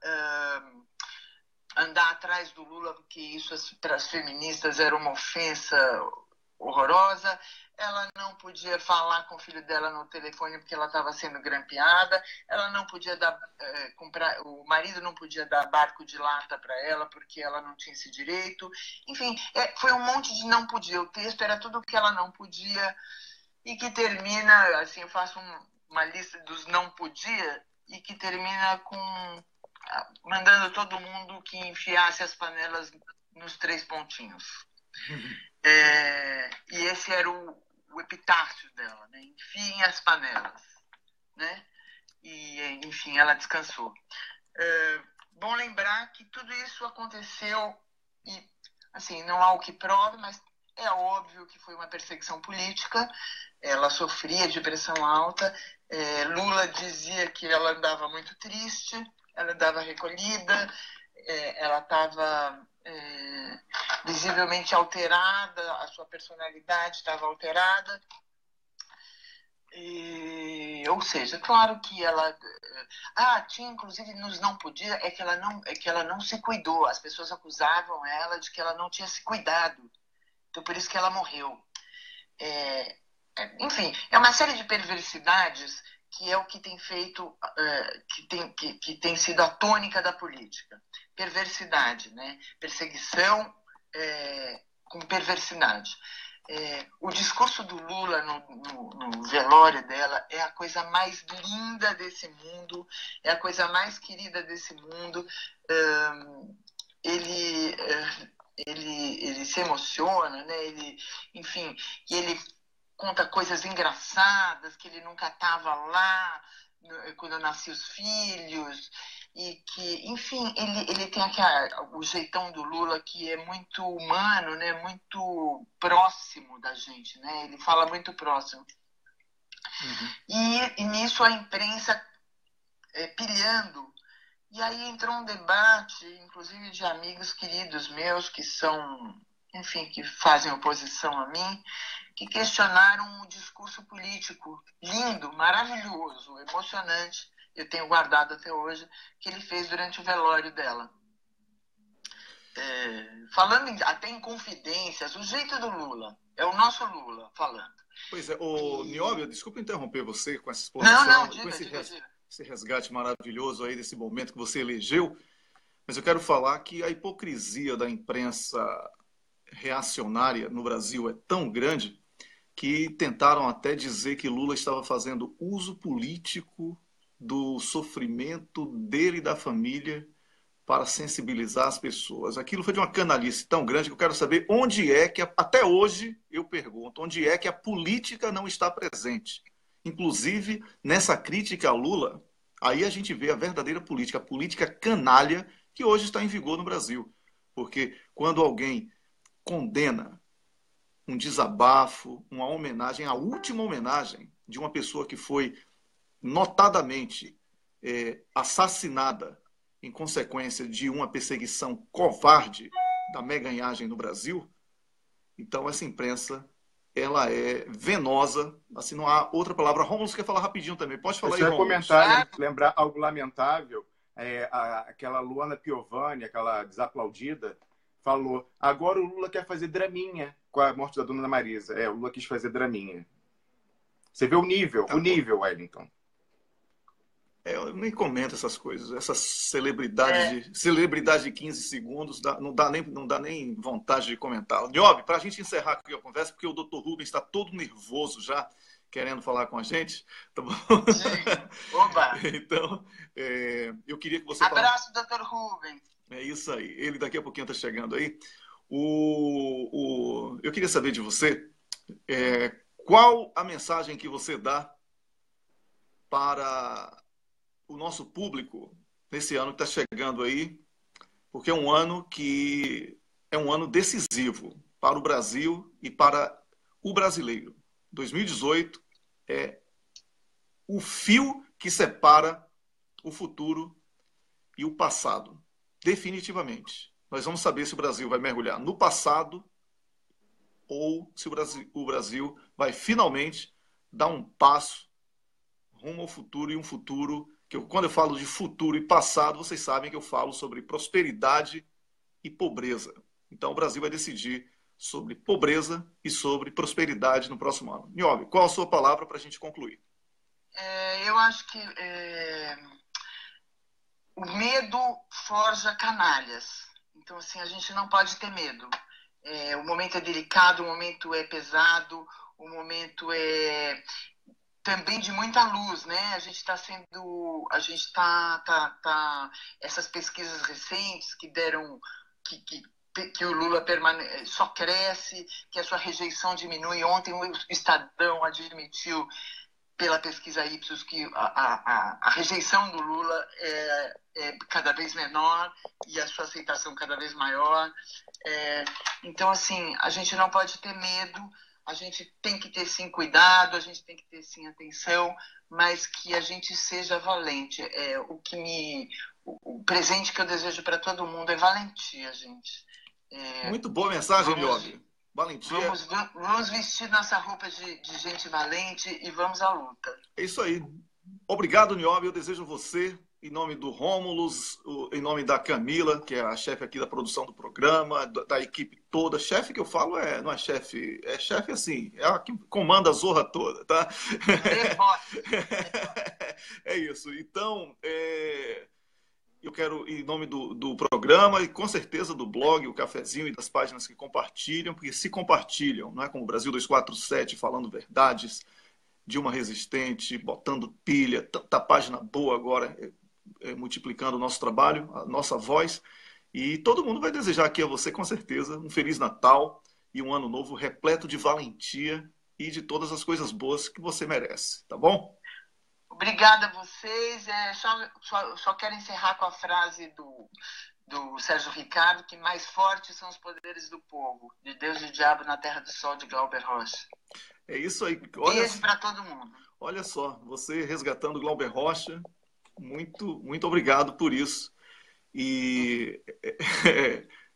andar atrás do Lula porque isso para as feministas era uma ofensa horrorosa. Ela não podia falar com o filho dela no telefone porque ela estava sendo grampeada. Ela não podia comprar, o marido não podia dar barco de lata para ela porque ela não tinha esse direito. Enfim, foi um monte de não podia. O texto era tudo que ela não podia e que termina, assim, eu faço uma lista dos não podia e que termina mandando todo mundo que enfiasse as panelas nos 3 pontinhos. E esse era o epitáfio dela, né? Enfim, as panelas, né? E, enfim, ela descansou. Bom lembrar que tudo isso aconteceu e, assim, não há o que prove, mas é óbvio que foi uma perseguição política. Ela sofria de pressão alta. Lula dizia que ela andava muito triste, ela andava recolhida, ela estava visivelmente alterada, a sua personalidade estava alterada. Ou seja, claro que ela tinha, inclusive, nos não podia, é que ela não se cuidou. As pessoas acusavam ela de que ela não tinha se cuidado, então por isso que ela morreu. Enfim, é uma série de perversidades que é o que tem feito, que tem sido a tônica da política. Perversidade, né? Perseguição com perversidade. O discurso do Lula no velório dela é a coisa mais linda desse mundo, é a coisa mais querida desse mundo. Ele se emociona, né? Enfim, ele conta coisas engraçadas, que ele nunca estava lá quando nasciam os filhos, e que, enfim, ele tem o jeitão do Lula que é muito humano, né? Muito próximo da gente, né? Ele fala muito próximo. E nisso a imprensa pilhando. E aí entrou um debate, inclusive de amigos queridos meus, que são, enfim, que fazem oposição a mim, que questionaram o discurso político lindo, maravilhoso, emocionante, eu tenho guardado até hoje, que ele fez durante o velório dela. Falando até em confidências, o jeito do Lula, é o nosso Lula falando. Pois é, Nióbio, desculpa interromper você com essa exposição, não, diga. Esse resgate maravilhoso aí desse momento que você elegeu, mas eu quero falar que a hipocrisia da imprensa reacionária no Brasil é tão grande que tentaram até dizer que Lula estava fazendo uso político do sofrimento dele e da família para sensibilizar as pessoas. Aquilo foi de uma canalice tão grande que eu quero saber onde é que, até hoje, eu pergunto, onde é que a política não está presente. Inclusive, nessa crítica a Lula, aí a gente vê a verdadeira política, a política canalha que hoje está em vigor no Brasil. Porque quando alguém condena um desabafo, uma homenagem, a última homenagem de uma pessoa que foi notadamente assassinada em consequência de uma perseguição covarde da meganhagem no Brasil, então essa imprensa ela é venosa, assim, não há outra palavra. Rômulo, você quer falar rapidinho também? Pode falar aí, Rômulo. Comentar, lembrar algo lamentável, aquela Luana Piovani, aquela desaplaudida, falou, agora o Lula quer fazer draminha com a morte da dona Ana Marisa. O Lula quis fazer draminha. Você vê o nível, Wellington. Eu nem comento essas coisas, essas celebridade de 15 segundos, não dá nem vontade de comentar. Nióbio, para a gente encerrar aqui a conversa, porque o Dr. Rubens está todo nervoso já, querendo falar com a gente, tá bom? Sim. Oba! Então, eu queria que você... Abraço, Dr. Rubens! É isso aí, ele daqui a pouquinho está chegando aí. Eu queria saber de você, qual a mensagem que você dá para o nosso público nesse ano que está chegando aí, porque é um ano decisivo para o Brasil e para o brasileiro. 2018 é o fio que separa o futuro e o passado, definitivamente. Nós vamos saber se o Brasil vai mergulhar no passado ou se o Brasil vai finalmente dar um passo rumo ao futuro, e um futuro quando eu falo de futuro e passado, vocês sabem que eu falo sobre prosperidade e pobreza. Então, o Brasil vai decidir sobre pobreza e sobre prosperidade no próximo ano. Nióbio, qual a sua palavra para a gente concluir? Eu acho que o medo forja canalhas. Então, assim, a gente não pode ter medo. O momento é delicado, o momento é pesado, o momento é... também de muita luz, né? A gente está essas pesquisas recentes que deram que o Lula só cresce, que a sua rejeição diminui. Ontem o Estadão admitiu pela pesquisa Ipsos que a rejeição do Lula é cada vez menor e a sua aceitação cada vez maior. Então, assim, a gente não pode ter medo. A gente tem que ter, sim, cuidado, a gente tem que ter, sim, atenção, mas que a gente seja valente. O presente que eu desejo para todo mundo é valentia, gente. Muito boa mensagem, Nióbio. Valentia. Vamos vestir nossa roupa de gente valente e vamos à luta. É isso aí. Obrigado, Nióbio. Eu desejo você, em nome do Rômulus, em nome da Camila, que é a chefe aqui da produção do programa, da equipe toda. Chefe que eu falo não é chefe, é chefe assim, é a que comanda a zorra toda, tá? É isso. Então, eu quero, em nome do programa e com certeza do blog, o Cafezinho e das páginas que compartilham, porque se compartilham, não é como o Brasil 247 falando verdades, Dilma Resistente, botando pilha, tanta página boa agora, multiplicando o nosso trabalho, a nossa voz. E todo mundo vai desejar aqui a você, com certeza, um Feliz Natal e um ano novo repleto de valentia e de todas as coisas boas que você merece, tá bom? Obrigada a vocês. Só quero encerrar com a frase do Sérgio Ricardo, que mais fortes são os poderes do povo, de Deus e o diabo na terra do sol, de Glauber Rocha. É isso aí. Beijo para todo mundo. Olha só, você resgatando Glauber Rocha, muito, muito obrigado por isso. E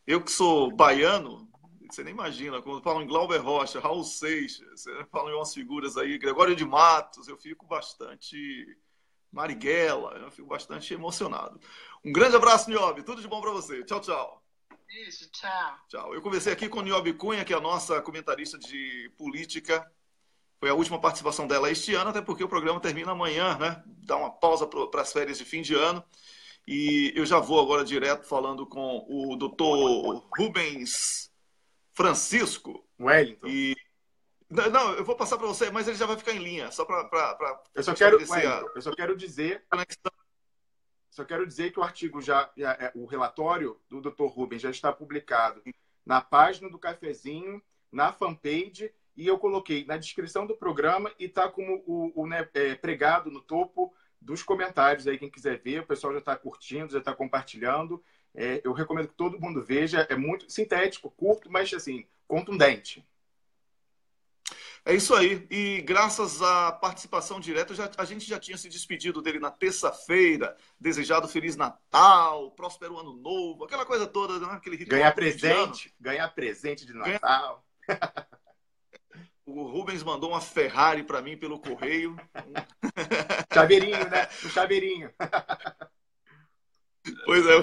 eu que sou baiano, você nem imagina, quando falam em Glauber Rocha, Raul Seixas, você fala em umas figuras aí, Gregório de Matos, eu fico bastante... Marighella, eu fico bastante emocionado. Um grande abraço, Niobe. Tudo de bom para você. Tchau, tchau. Isso, tchau. Tchau. Eu conversei aqui com Niobe Cunha, que é a nossa comentarista de política. Foi a última participação dela este ano, até porque o programa termina amanhã, né? Dá uma pausa para as férias de fim de ano. E eu já vou agora direto falando com o doutor Rubens Francisco. Wellington. Não, eu vou passar para você, mas ele já vai ficar em linha, só para eu só quero dizer que o artigo o relatório do Dr. Rubens já está publicado na página do Cafezinho, na fanpage, e eu coloquei na descrição do programa e está como pregado no topo dos comentários aí, quem quiser ver, o pessoal já está curtindo, já está compartilhando. Eu recomendo que todo mundo veja, é muito sintético, curto, mas assim, contundente. É isso aí. E graças à participação direta, a gente já tinha se despedido dele na terça-feira, desejado Feliz Natal, próspero Ano Novo, aquela coisa toda, né? Aquele ritual ganhar presente de Natal. O Rubens mandou uma Ferrari para mim pelo correio. Chaveirinho, né? Um chaveirinho. Pois é.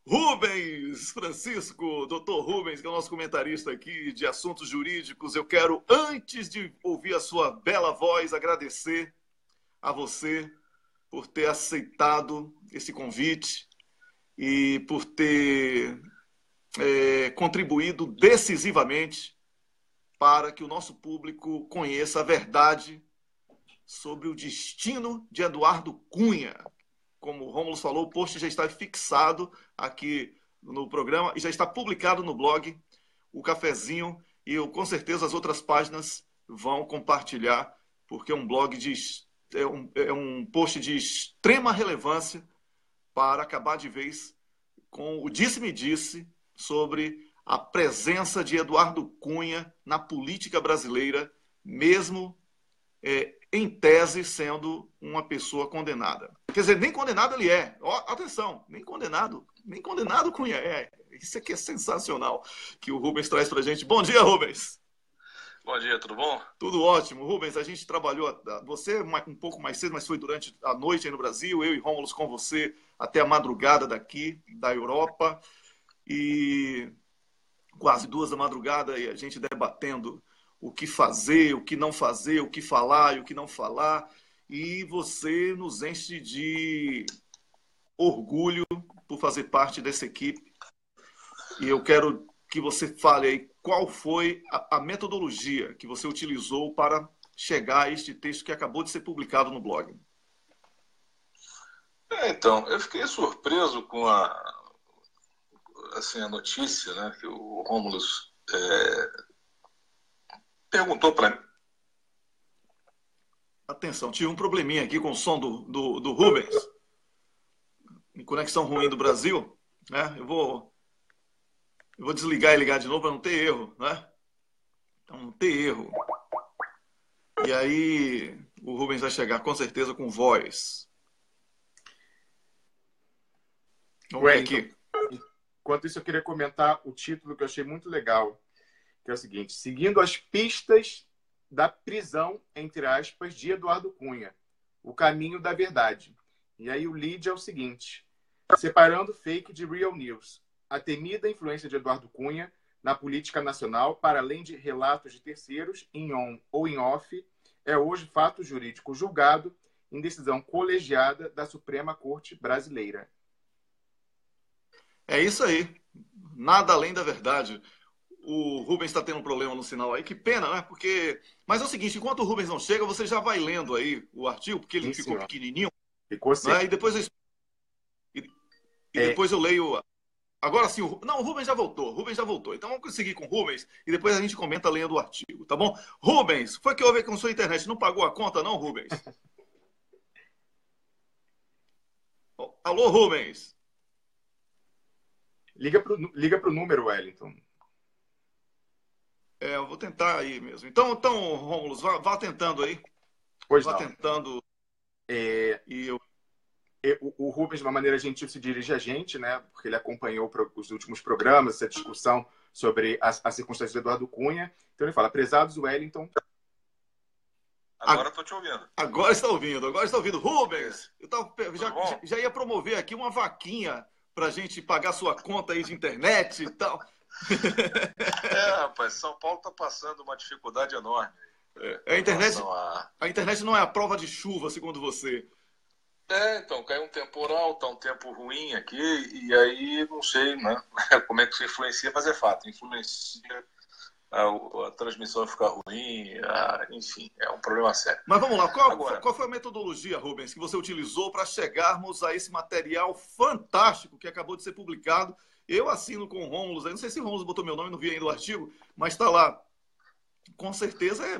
Rubens Francisco, doutor Rubens, que é o nosso comentarista aqui de assuntos jurídicos, eu quero, antes de ouvir a sua bela voz, agradecer a você por ter aceitado esse convite e por ter contribuído decisivamente para que o nosso público conheça a verdade sobre o destino de Eduardo Cunha. Como o Rômulo falou, o post já está fixado aqui no programa e já está publicado no blog, o Cafezinho, e com certeza as outras páginas vão compartilhar, porque é um blog é um post de extrema relevância para acabar de vez com o disse-me-disse sobre a presença de Eduardo Cunha na política brasileira, mesmo em tese, sendo uma pessoa condenada. Quer dizer, nem condenado ele é. Atenção, nem condenado Cunha é. Isso aqui é sensacional que o Rubens traz pra gente. Bom dia, Rubens. Bom dia, tudo bom? Tudo ótimo. Rubens, a gente trabalhou, você um pouco mais cedo, mas foi durante a noite aí no Brasil, eu e Rômulo com você até a madrugada daqui, da Europa, e quase 2 da madrugada, e a gente debatendo o que fazer, o que não fazer, o que falar e o que não falar. E você nos enche de orgulho por fazer parte dessa equipe. E eu quero que você fale aí qual foi a metodologia que você utilizou para chegar a este texto que acabou de ser publicado no blog. Então, eu fiquei surpreso com a notícia, né, que o Rômulo perguntou para mim. Atenção, tive um probleminha aqui com o som do Rubens. Em conexão ruim do Brasil, né? Eu vou desligar e ligar de novo para não ter erro, né? Então, não ter erro. E aí, o Rubens vai chegar com certeza com voz. Vamos ver aqui. Enquanto isso, eu queria comentar o título que eu achei muito legal, que é o seguinte: seguindo as pistas da prisão, entre aspas, de Eduardo Cunha, o caminho da verdade. E aí o lead é o seguinte: separando fake de real news, a temida influência de Eduardo Cunha na política nacional, para além de relatos de terceiros, em on ou em off, é hoje fato jurídico julgado em decisão colegiada da Suprema Corte Brasileira. É isso aí. Nada além da verdade. O Rubens está tendo um problema no sinal aí. Que pena, né? Mas é o seguinte, enquanto o Rubens não chega, você já vai lendo aí o artigo, porque ele ficou pequenininho. Ficou assim. Né? E depois eu leio Agora sim, não, o Rubens já voltou. Rubens já voltou. Então vamos seguir com o Rubens e depois a gente comenta a lenha do artigo, tá bom? Rubens, foi que houve com sua internet? Não pagou a conta, não, Rubens? Alô, Rubens? Liga pro número, Wellington. Eu vou tentar aí mesmo. Então Rômulo, vá tentando aí. Pois vá não. Tentando. O Rubens, de uma maneira gentil, se dirige a gente, né? Porque ele acompanhou os últimos programas, essa discussão sobre a circunstância do Eduardo Cunha. Então ele fala, prezados Wellington. Agora estou te ouvindo. Agora está ouvindo. Rubens, já ia promover aqui uma vaquinha para a gente pagar sua conta aí de internet e tal. Rapaz, São Paulo está passando uma dificuldade enorme. A internet não é a prova de chuva, segundo você. Então, caiu um temporal, tá um tempo ruim aqui, e aí não sei, né, como é que isso influencia, mas é fato, influencia a transmissão ficar ruim, enfim, é um problema sério. Mas vamos lá, qual foi a metodologia, Rubens, que você utilizou para chegarmos a esse material fantástico que acabou de ser publicado? Eu assino com o Rômulo, não sei se o Rômulo botou meu nome, não vi ainda o artigo, mas está lá, com certeza é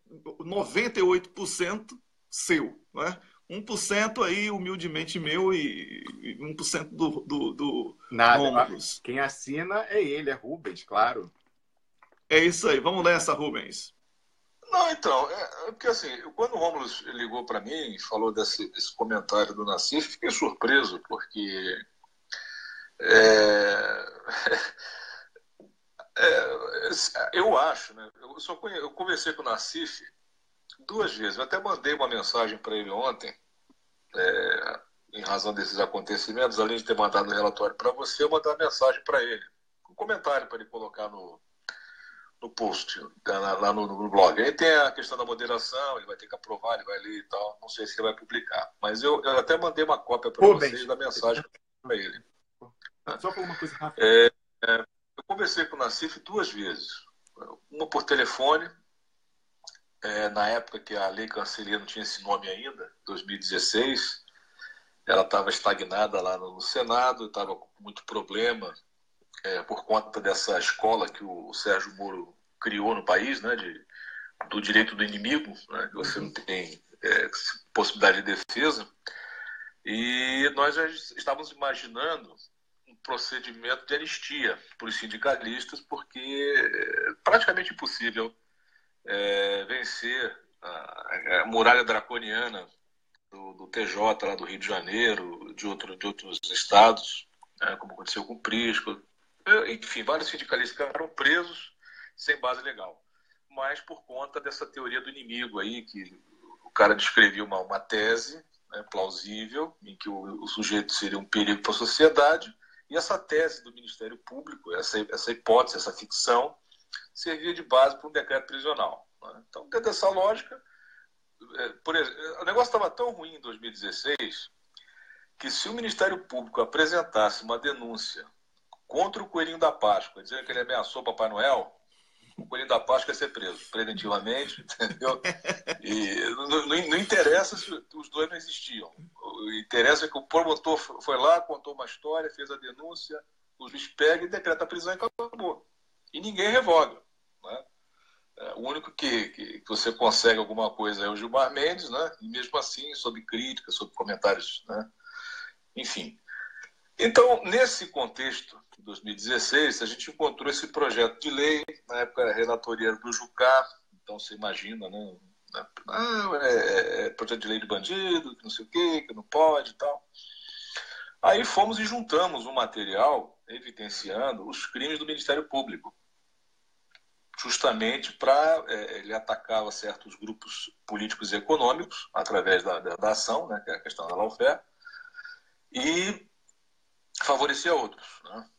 98% seu, não é? 1% aí, humildemente meu, e 1% do Nada. Rômulus. Quem assina é ele, é Rubens, claro. É isso aí. Vamos nessa, Rubens. Não, então, porque assim, quando o Rômulo ligou para mim e falou desse comentário do Nassif, fiquei surpreso, porque eu acho, né? Eu conversei com o Nassif 2 vezes. Eu até mandei uma mensagem para ele ontem, em razão desses acontecimentos, além de ter mandado o relatório para você, eu mandei uma mensagem para ele, um comentário para ele colocar no post, lá no blog. Aí tem a questão da moderação, ele vai ter que aprovar, ele vai ler e tal, não sei se ele vai publicar. Mas eu até mandei uma cópia para vocês da mensagem para ele. Só falar uma coisa rápida. Eu conversei com o Nassif 2 vezes. Uma por telefone, na época que a Lei Cancelia não tinha esse nome ainda, 2016, ela estava estagnada lá no Senado, estava com muito problema por conta dessa escola que o Sérgio Moro criou no país, né, do direito do inimigo, né, que você não tem possibilidade de defesa. E nós já estávamos imaginando um procedimento de anistia para os sindicalistas, porque é praticamente impossível vencer a muralha draconiana do TJ lá do Rio de Janeiro, de outros estados, como aconteceu com o Prisco. Enfim, vários sindicalistas ficaram presos sem base legal, mas por conta dessa teoria do inimigo aí, que o cara descrevia uma tese, né, plausível, em que o sujeito seria um perigo para a sociedade, e essa tese do Ministério Público, essa hipótese, essa ficção, servia de base para um decreto prisional. Né? Então, dentro dessa lógica, por exemplo, o negócio estava tão ruim em 2016 que se o Ministério Público apresentasse uma denúncia contra o Coelhinho da Páscoa, dizendo que ele ameaçou Papai Noel, o Coelhinho da Páscoa ia ser preso preventivamente, entendeu? E não interessa se os dois não existiam. O interessa é que o promotor foi lá, contou uma história, fez a denúncia, o juiz pega e decreta a prisão e acabou. E ninguém revoga. Né? O único que você consegue alguma coisa é o Gilmar Mendes, né? E mesmo assim, sob críticas, sob comentários, né? Enfim. Então, nesse contexto, em 2016, a gente encontrou esse projeto de lei, na época a relatoria do Jucá, então você imagina, né? Projeto de lei de bandido, que não sei o quê, que não pode e tal. Aí fomos e juntamos um material evidenciando os crimes do Ministério Público, justamente para ele atacava certos grupos políticos e econômicos através da ação, né, que é a questão da lawfare, e favorecia outros. Né?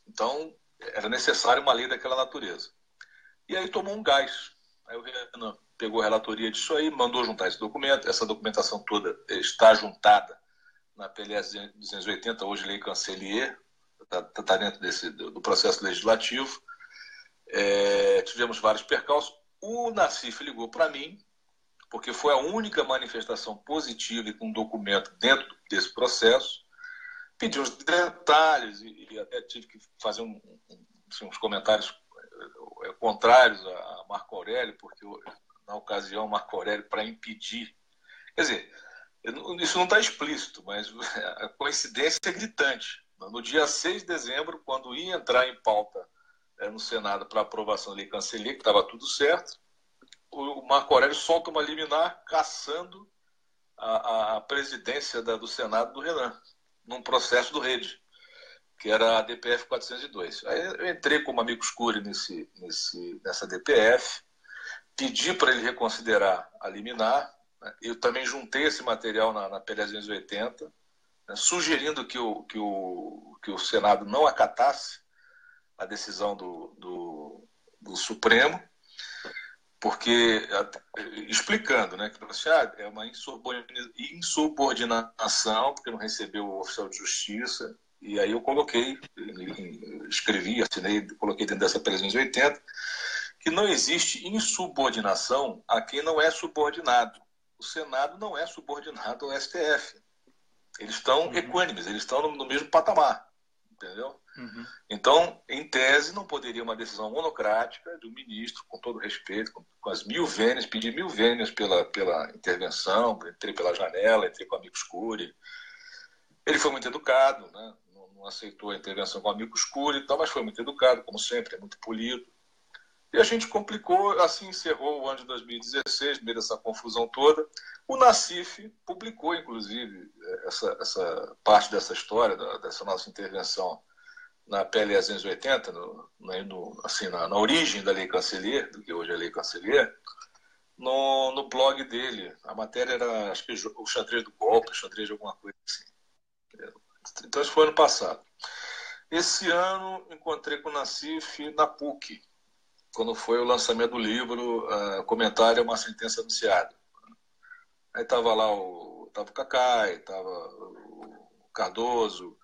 Então, era necessário uma lei daquela natureza. E aí tomou um gás. Aí o Renan pegou a relatoria disso aí, mandou juntar esse documento. Essa documentação toda está juntada na PLS 280, hoje Lei Cancelia, está dentro do processo legislativo. Tivemos vários percalços. O Nassif ligou para mim, porque foi a única manifestação positiva e com documento dentro desse processo, pedi uns detalhes e até tive que fazer assim, uns comentários contrários a Marco Aurélio, porque na ocasião Marco Aurélio, para impedir... Quer dizer, isso não está explícito, mas a coincidência é gritante. No dia 6 de dezembro, quando ia entrar em pauta no Senado para aprovação da Lei Canceler, que estava tudo certo, o Marco Aurélio solta uma liminar caçando a presidência do Senado do Renan, num processo do Rede, que era a DPF 402. Aí eu entrei como amigo escuro nessa DPF, pedi para ele reconsiderar a liminar, né? Eu também juntei esse material na PL 280, né? Sugerindo que o Senado não acatasse a decisão do Supremo, porque, explicando, né, que é uma insubordinação, porque não recebeu o oficial de justiça, e aí eu escrevi, assinei, coloquei dentro dessa PL 280, que não existe insubordinação a quem não é subordinado. O Senado não é subordinado ao STF. Eles estão equânimes, eles estão no mesmo patamar, entendeu? Uhum. Então, em tese, não poderia uma decisão monocrática de um ministro, com todo respeito, com as 1000 vênias, pedir 1000 vênias pela intervenção, entrei pela janela, entrei com o amigo Cury. Ele foi muito educado, né? Não aceitou a intervenção com o amigo Cury e tal, mas foi muito educado, como sempre, é muito polido. E a gente complicou, assim encerrou o ano de 2016, no meio dessa confusão toda. O Nassif publicou, inclusive, essa parte dessa história, dessa nossa intervenção na PL 280, assim, na origem da Lei Canceler, do que hoje é a Lei Canceler, no blog dele. A matéria era, acho que o xadrez do golpe, o xadrez de alguma coisa assim. Então isso foi ano passado. Esse ano encontrei com o Nassif na PUC, quando foi o lançamento do livro Comentário a uma Sentença Anunciada. Aí estava lá o Cacai, estava o Cardoso,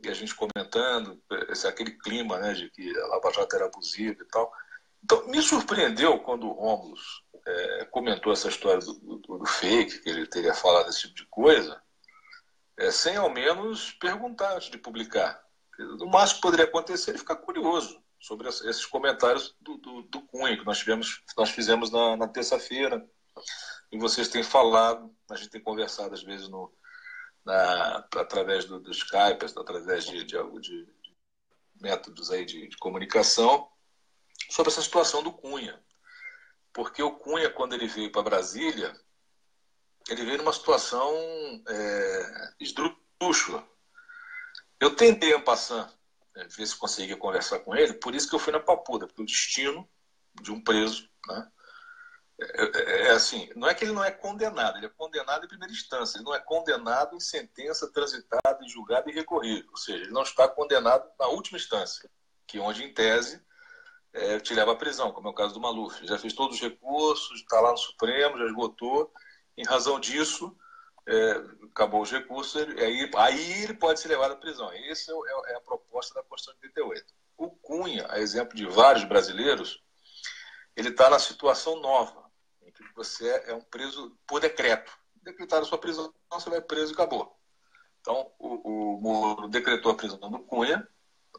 e a gente comentando aquele clima, né, de que a Lava Jato era abusiva e tal. Então, me surpreendeu quando o Rômulo comentou essa história do fake, que ele teria falado esse tipo de coisa, sem ao menos perguntar antes de publicar. No máximo que poderia acontecer é ele ficar curioso sobre esses comentários do Cunha, que nós fizemos na terça-feira, e vocês têm falado, a gente tem conversado às vezes através do Skype, através de métodos aí de comunicação, sobre essa situação do Cunha. Porque o Cunha, quando ele veio para Brasília, ele veio numa situação esdrúxula. Eu tentei, en passant, ver se conseguia conversar com ele, por isso que eu fui na Papuda, porque o destino de um preso, né, assim, não é que ele não é condenado, ele é condenado em primeira instância, ele não é condenado em sentença transitada e julgada e recorrida, ou seja, ele não está condenado na última instância, que onde, em tese, te leva à prisão, como é o caso do Maluf. Já fez todos os recursos, está lá no Supremo, já esgotou, em razão disso, acabou os recursos, aí ele pode ser levado à prisão. Essa é a proposta da Constituição de 88. O Cunha, a exemplo de vários brasileiros, ele está na situação nova, em que você é um preso por decreto. Decretaram a sua prisão, você vai preso e acabou. Então, o Moro decretou a prisão do Cunha,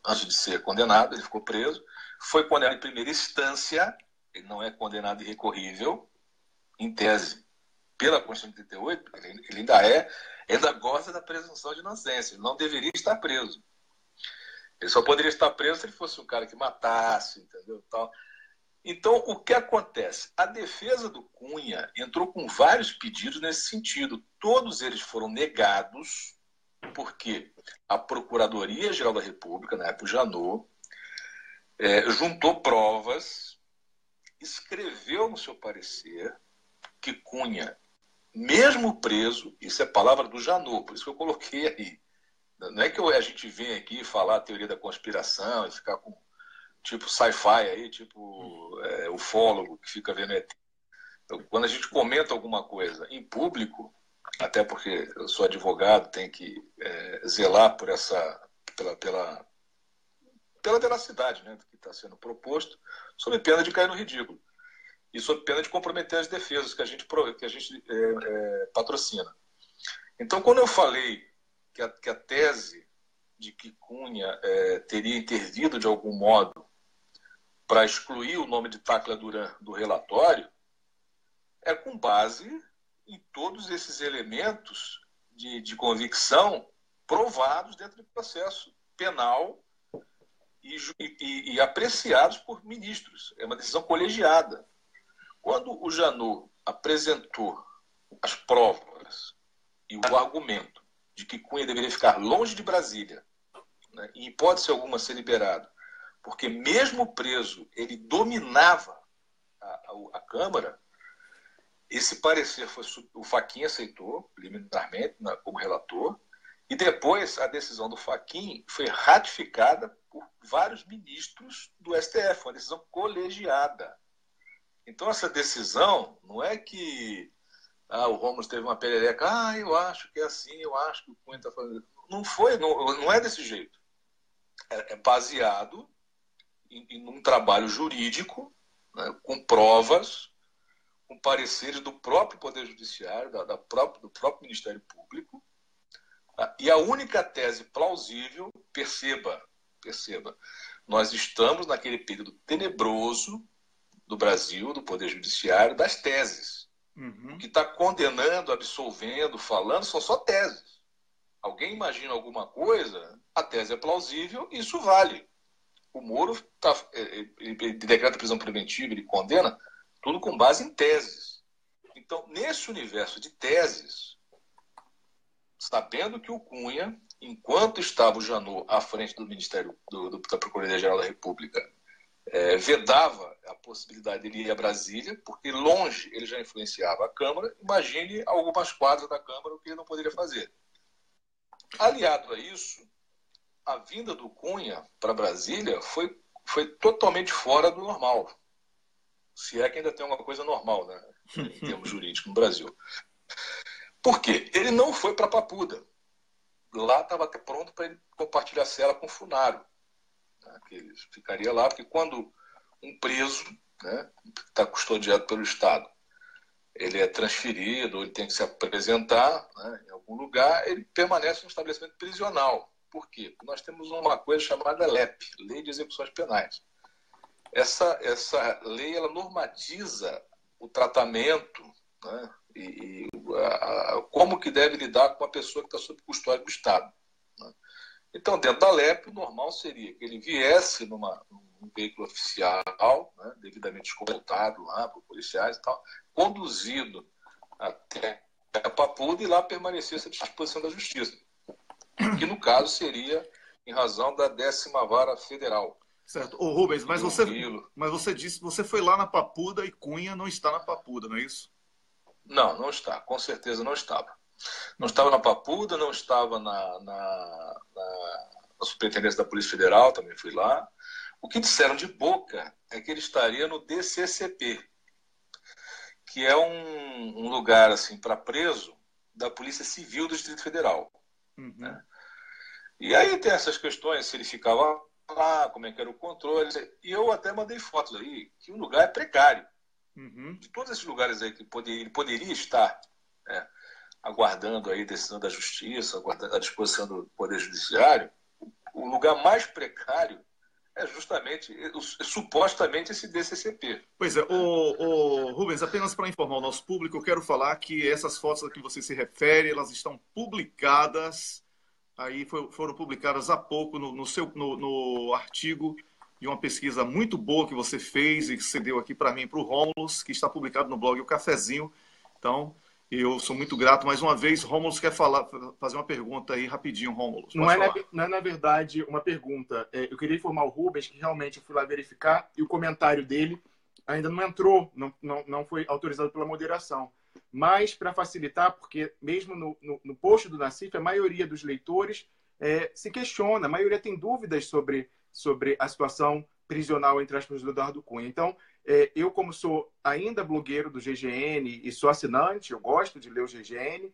antes de ser condenado, ele ficou preso. Foi condenado em primeira instância, ele não é condenado irrecorrível, em tese, pela Constituição de 88, ele ainda goza da presunção de inocência, ele não deveria estar preso. Ele só poderia estar preso se ele fosse um cara que matasse, entendeu? Tal. Então, o que acontece? A defesa do Cunha entrou com vários pedidos nesse sentido. Todos eles foram negados, porque a Procuradoria-Geral da República, na época o Janot, juntou provas, escreveu no seu parecer que Cunha, mesmo preso, isso é palavra do Janot, por isso que eu coloquei aí. Não é que a gente vem aqui falar a teoria da conspiração e ficar com tipo sci-fi aí, tipo ufólogo que fica vendo ET. Então, quando a gente comenta alguma coisa em público, até porque eu sou advogado, tenho que zelar por pela veracidade, né, do que está sendo proposto, sob pena de cair no ridículo. E sob pena de comprometer as defesas que a gente patrocina. Então, quando eu falei que a tese de que Cunha teria intervido de algum modo para excluir o nome de Tacla Duran do relatório é com base em todos esses elementos de convicção provados dentro do processo penal e apreciados por ministros. É uma decisão colegiada. Quando o Janot apresentou as provas e o argumento de que Cunha deveria ficar longe de Brasília, né, e em hipótese alguma ser liberado, porque mesmo preso ele dominava a Câmara, esse parecer o Fachin aceitou preliminarmente como relator, e depois a decisão do Fachin foi ratificada por vários ministros do STF, uma decisão colegiada. Então essa decisão não é que o Rômulo teve uma perereca, eu acho que é assim, eu acho que o Cunha está fazendo. Não é desse jeito. É baseado em um trabalho jurídico, né, com provas, com pareceres do próprio Poder Judiciário, do próprio Ministério Público. E a única tese plausível, perceba, nós estamos naquele período tenebroso do Brasil, do Poder Judiciário, das teses. Uhum. O que está condenando, absolvendo, falando, são só teses. Alguém imagina alguma coisa, a tese é plausível, isso vale. O Moro ele decreta prisão preventiva, ele condena, tudo com base em teses. Então, nesse universo de teses, sabendo que o Cunha, enquanto estava o Janot à frente do Ministério da Procuradoria-Geral da República, vedava a possibilidade de ele ir a Brasília, porque longe ele já influenciava a Câmara, imagine algumas quadras da Câmara o que ele não poderia fazer. Aliado a isso, a vinda do Cunha para Brasília foi totalmente fora do normal. Se é que ainda tem alguma coisa normal, né, em termos jurídicos no Brasil. Por quê? Ele não foi para Papuda. Lá estava até pronto para ele compartilhar a cela com o Funaro. Né, que ele ficaria lá, porque quando um preso, né, está custodiado pelo Estado, ele é transferido, ou ele tem que se apresentar, né, em algum lugar, ele permanece no estabelecimento prisional. Por quê? Porque nós temos uma coisa chamada LEP, Lei de Execuções Penais. Essa lei ela normatiza o tratamento, né, como que deve lidar com uma pessoa que está sob custódia do Estado. Né? Então, dentro da LEP, o normal seria que ele viesse num veículo oficial, né, devidamente escoltado lá por policiais e tal, conduzido até a Papuda e lá permanecesse à disposição da Justiça, que no caso seria em razão da 10ª Vara Federal. Certo. Ô, Rubens, mas você disse que você foi lá na Papuda e Cunha não está na Papuda, não é isso? Não está. Com certeza não estava. Não estava na Papuda, não estava na Superintendência da Polícia Federal, também fui lá. O que disseram de boca é que ele estaria no DCCP, que é um lugar assim para preso da Polícia Civil do Distrito Federal. Uhum. Né? E aí tem essas questões, se ele ficava lá, como é que era o controle. E eu até mandei fotos aí, que o lugar é precário. Uhum. De todos esses lugares aí que ele poderia estar, né, aguardando aí a decisão da Justiça, aguardando a disposição do Poder Judiciário, o lugar mais precário é justamente, supostamente, esse DCCP. Pois é, o Rubens, apenas para informar o nosso público, eu quero falar que essas fotos a que você se refere, elas estão publicadas, aí foram publicadas há pouco no artigo de uma pesquisa muito boa que você fez e que você deu aqui para mim e para o Rômulo, que está publicado no blog O Cafezinho. Então, eu sou muito grato. Mais uma vez, Rômulo quer fazer uma pergunta aí rapidinho, Rômulo. Não é, na verdade, uma pergunta. Eu queria informar o Rubens que realmente eu fui lá verificar e o comentário dele ainda não entrou, não foi autorizado pela moderação. Mas, para facilitar, porque mesmo no post do Nassif, a maioria dos leitores se questiona, a maioria tem dúvidas sobre a situação prisional, entre aspas, do Eduardo Cunha. Então, eu, como sou ainda blogueiro do GGN e sou assinante, eu gosto de ler o GGN,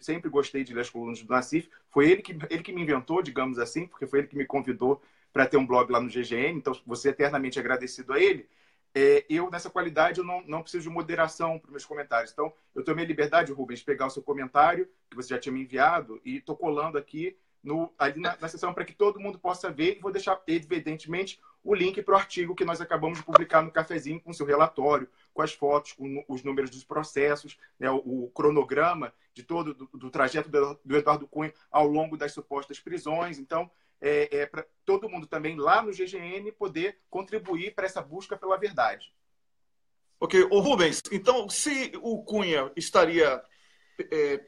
sempre gostei de ler as colunas do Nassif. Foi ele que me inventou, digamos assim, porque foi ele que me convidou para ter um blog lá no GGN, então vou ser eternamente agradecido a ele. eu, nessa qualidade, eu não preciso de moderação para os meus comentários. Então, eu tomei a liberdade, Rubens, de pegar o seu comentário, que você já tinha me enviado, e estou colando aqui ali na sessão para que todo mundo possa ver. E vou deixar, evidentemente, o link para o artigo que nós acabamos de publicar no Cafezinho, com o seu relatório, com as fotos, com os números dos processos, né, o cronograma de todo do trajeto do Eduardo Cunha ao longo das supostas prisões. Então, para todo mundo também lá no GGN poder contribuir para essa busca pela verdade. Ok. Ô Rubens, então, se o Cunha estaria,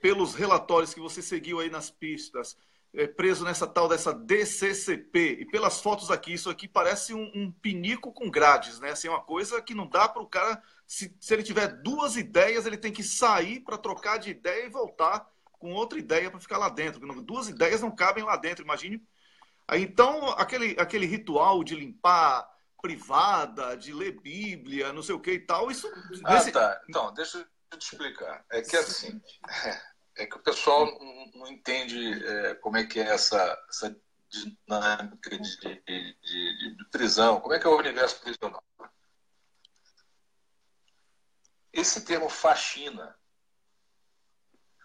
pelos relatórios que você seguiu aí nas pistas, preso nessa tal dessa DCCP, e pelas fotos aqui, isso aqui parece um pinico com grades, né? Assim, uma coisa que não dá para o cara, se ele tiver duas ideias, ele tem que sair para trocar de ideia e voltar com outra ideia para ficar lá dentro. Duas ideias não cabem lá dentro, imagine. Aí, então, aquele ritual de limpar privada, de ler Bíblia, não sei o que e tal, isso... Tá. Então, deixa eu te explicar. É que assim... É que o pessoal não entende como é que é essa dinâmica de prisão, como é que é o universo prisional. Esse termo faxina,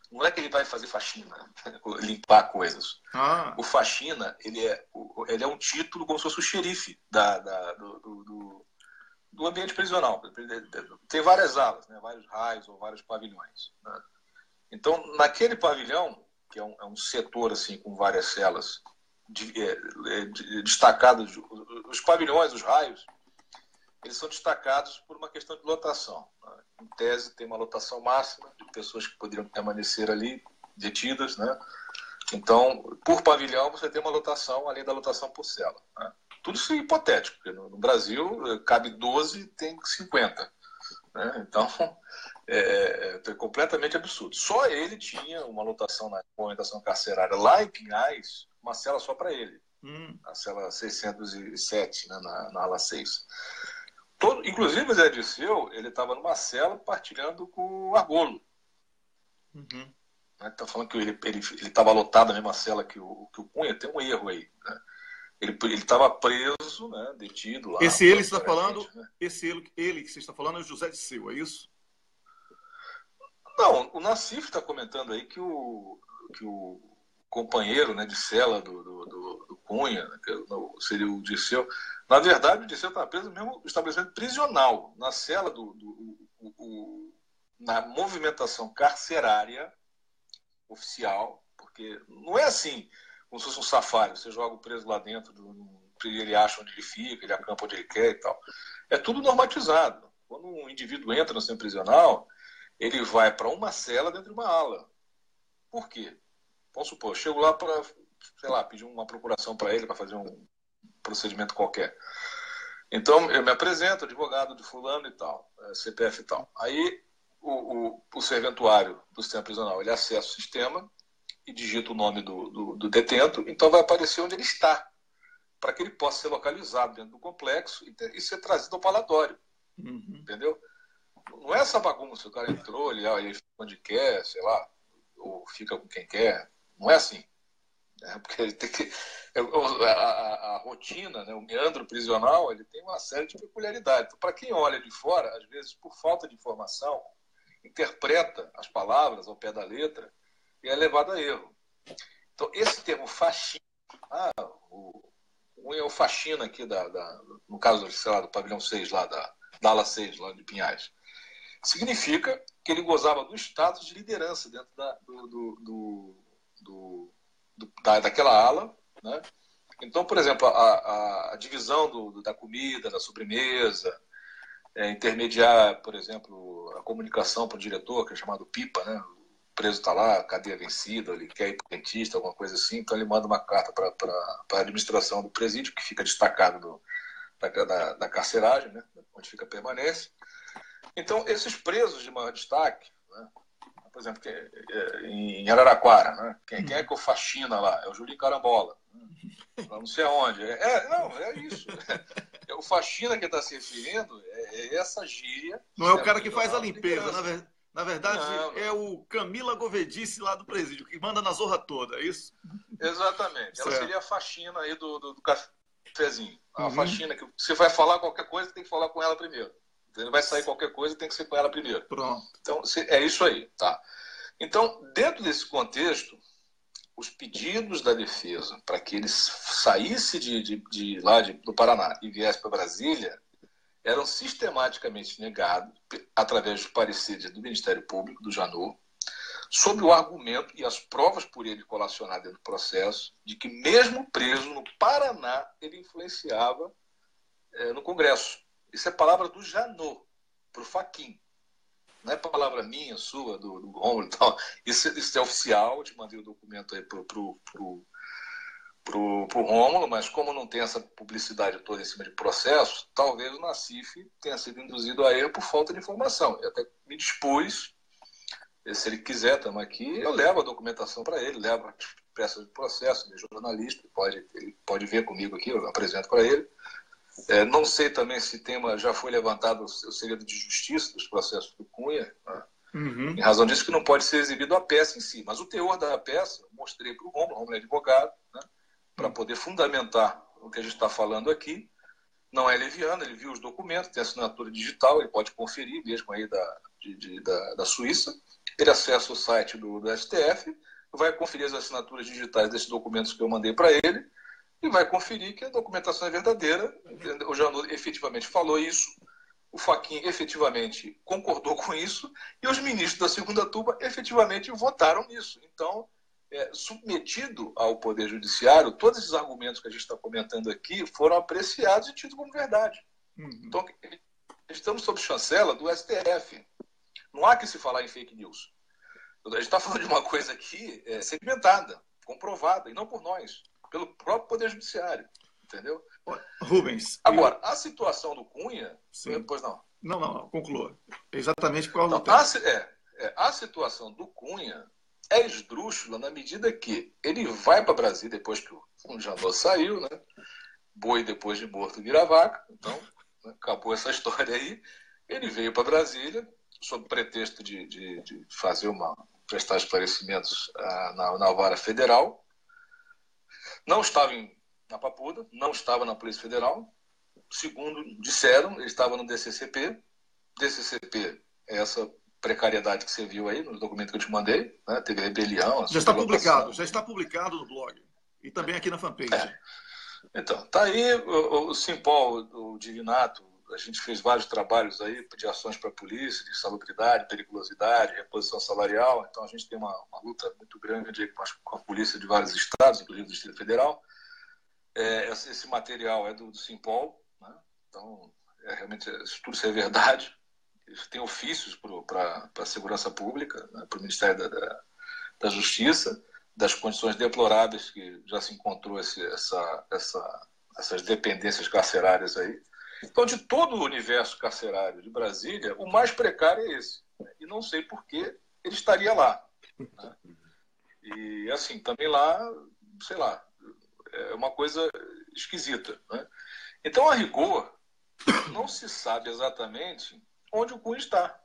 não é que ele vai fazer faxina, limpar coisas. O faxina, ele é um título como se fosse o xerife do ambiente prisional. Tem várias alas, né? Vários raios ou vários pavilhões, né? Então, naquele pavilhão, que é um setor assim com várias celas destacadas, os pavilhões, os raios, eles são destacados por uma questão de lotação, né? Em tese, tem uma lotação máxima de pessoas que poderiam permanecer ali, detidas, né? Então, por pavilhão, você tem uma lotação, além da lotação por cela, né? Tudo isso é hipotético, porque no Brasil cabe 12, tem 50. Né? Então, é completamente absurdo. Só ele tinha uma lotação na orientação carcerária lá em Pinhais, uma cela só para ele. A cela 607, né, na ala 6. Inclusive o Zé Dirceu, ele estava numa cela partilhando com o Argolo. Está falando que ele estava lotado na mesma cela que o Cunha. Tem um erro aí, né? Ele estava preso, né, detido lá. Esse ele está falando, né? Ele que você está falando é o José Dirceu, é isso? Não, o Nassif está comentando aí que o companheiro, né, de cela do Cunha, né, que seria o Dirceu. Na verdade, o Dirceu estava preso no mesmo estabelecimento prisional, na cela na movimentação carcerária oficial, porque não é assim, como se fosse um safari, você joga o preso lá dentro, ele acha onde ele fica, ele acampa onde ele quer e tal. É tudo normatizado. Quando um indivíduo entra no centro prisional, ele vai para uma cela dentro de uma ala. Por quê? Vamos supor, eu chego lá para, sei lá, pedir uma procuração para ele, para fazer um procedimento qualquer. Então, eu me apresento, advogado de fulano e tal, CPF e tal. Aí, o serventuário do sistema prisional, ele acessa o sistema e digita o nome do detento, então vai aparecer onde ele está, para que ele possa ser localizado dentro do complexo e ser trazido ao palatório. Entendeu? Não é essa bagunça, o cara entrou, ele fica onde quer, sei lá, ou fica com quem quer. Não é assim. Porque ele tem que, a rotina, né, o meandro prisional, ele tem uma série de peculiaridades. Então, para quem olha de fora, às vezes, por falta de informação, interpreta as palavras ao pé da letra e é levado a erro. Então, esse termo faxina, o faxina aqui, no caso, sei lá, do pavilhão 6, lá da ala 6, lá de Pinhais, significa que ele gozava do status de liderança dentro daquela ala, né? Então, por exemplo, a divisão da comida, da sobremesa, intermediar, por exemplo, a comunicação para o diretor, que é chamado PIPA, né? O preso está lá, cadeia vencida, ele quer ir para o dentista, alguma coisa assim, então ele manda uma carta para a administração do presídio, que fica destacado da carceragem, né? Onde fica permanece. Então, esses presos de maior destaque, né? Por exemplo, em Araraquara, né? Quem é que o faxina lá? É o Julinho Carambola. Não sei aonde. Não, é isso. É o faxina que está se referindo, é essa gíria. Não é o cara que faz a limpeza, na verdade, não. É o Camila Govedice lá do presídio, que manda na zorra toda, é isso? Exatamente. Ela seria a faxina aí do cafezinho. A faxina, que você vai falar qualquer coisa, tem que falar com ela primeiro. Vai sair qualquer coisa, tem que ser com ela primeiro. Pronto. Então, é isso aí, tá? Então, dentro desse contexto, os pedidos da defesa para que ele saísse do Paraná e viesse para Brasília eram sistematicamente negados através do parecer do Ministério Público, do Janot, sob o argumento e as provas por ele colacionadas no processo de que, mesmo preso no Paraná, ele influenciava no Congresso. Isso é palavra do Janot, para o Fachin. Não é palavra minha, sua, do Rômulo e tal. Isso é oficial, eu te mandei o documento aí pro Rômulo, mas como não tem essa publicidade toda em cima de processo, talvez o Nassif tenha sido induzido a erro por falta de informação. Eu até me dispus, se ele quiser, estamos aqui, eu levo a documentação para ele, levo as peças de processo, ele é jornalista, ele pode ver comigo aqui, eu apresento para ele. Não sei também se já foi levantado o segredo de justiça dos processos do Cunha, né? Em razão disso que não pode ser exibido a peça em si. Mas o teor da peça, eu mostrei para o Rômulo é advogado, né? Para poder fundamentar o que a gente está falando aqui. Não é leviano, ele viu os documentos, tem assinatura digital, ele pode conferir mesmo aí da Suíça. Ele acessa o site do STF, vai conferir as assinaturas digitais desses documentos que eu mandei para ele, e vai conferir que a documentação é verdadeira. O Janot efetivamente falou isso, o Fachin efetivamente concordou com isso, e os ministros da segunda turma efetivamente votaram nisso. Então, submetido ao Poder Judiciário, todos esses argumentos que a gente está comentando aqui foram apreciados e tidos como verdade. Então, estamos sob chancela do STF. Não há que se falar em fake news. A gente está falando de uma coisa aqui sedimentada, comprovada, e não por nós, pelo próprio Poder Judiciário, entendeu? Rubens. Agora, a situação do Cunha... Sim. Pois não. Não, conclua. Exatamente por causa do tempo. A situação do Cunha é esdrúxula na medida que ele vai para Brasília depois que o Janot saiu, né? Boi depois de morto vira vaca, então, né? Acabou essa história aí. Ele veio para Brasília sob pretexto de fazer prestar esclarecimentos na vara federal. Não estava na Papuda, não estava na Polícia Federal. Segundo disseram, ele estava no DCCP. DCCP é essa precariedade que você viu aí no documento que eu te mandei, né? Teve rebelião. Já está publicado no blog. E também aqui na fanpage. Então, tá aí o Simpol, o Divinato, a gente fez vários trabalhos aí de ações para a polícia, de salubridade, periculosidade, reposição salarial. Então a gente tem uma luta muito grande aí com a polícia de vários estados, inclusive do Distrito Federal. Esse material é do Simpol, né? Então, realmente, se tudo isso é verdade, isso tem ofícios para a segurança pública, né? Para o Ministério da Justiça, das condições deploráveis que já se encontrou essas dependências carcerárias aí. Então, de todo o universo carcerário de Brasília, o mais precário é esse, né? E não sei por que ele estaria lá, né? E, assim, também lá, sei lá, é uma coisa esquisita, né? Então, a rigor, não se sabe exatamente onde o Cunha está.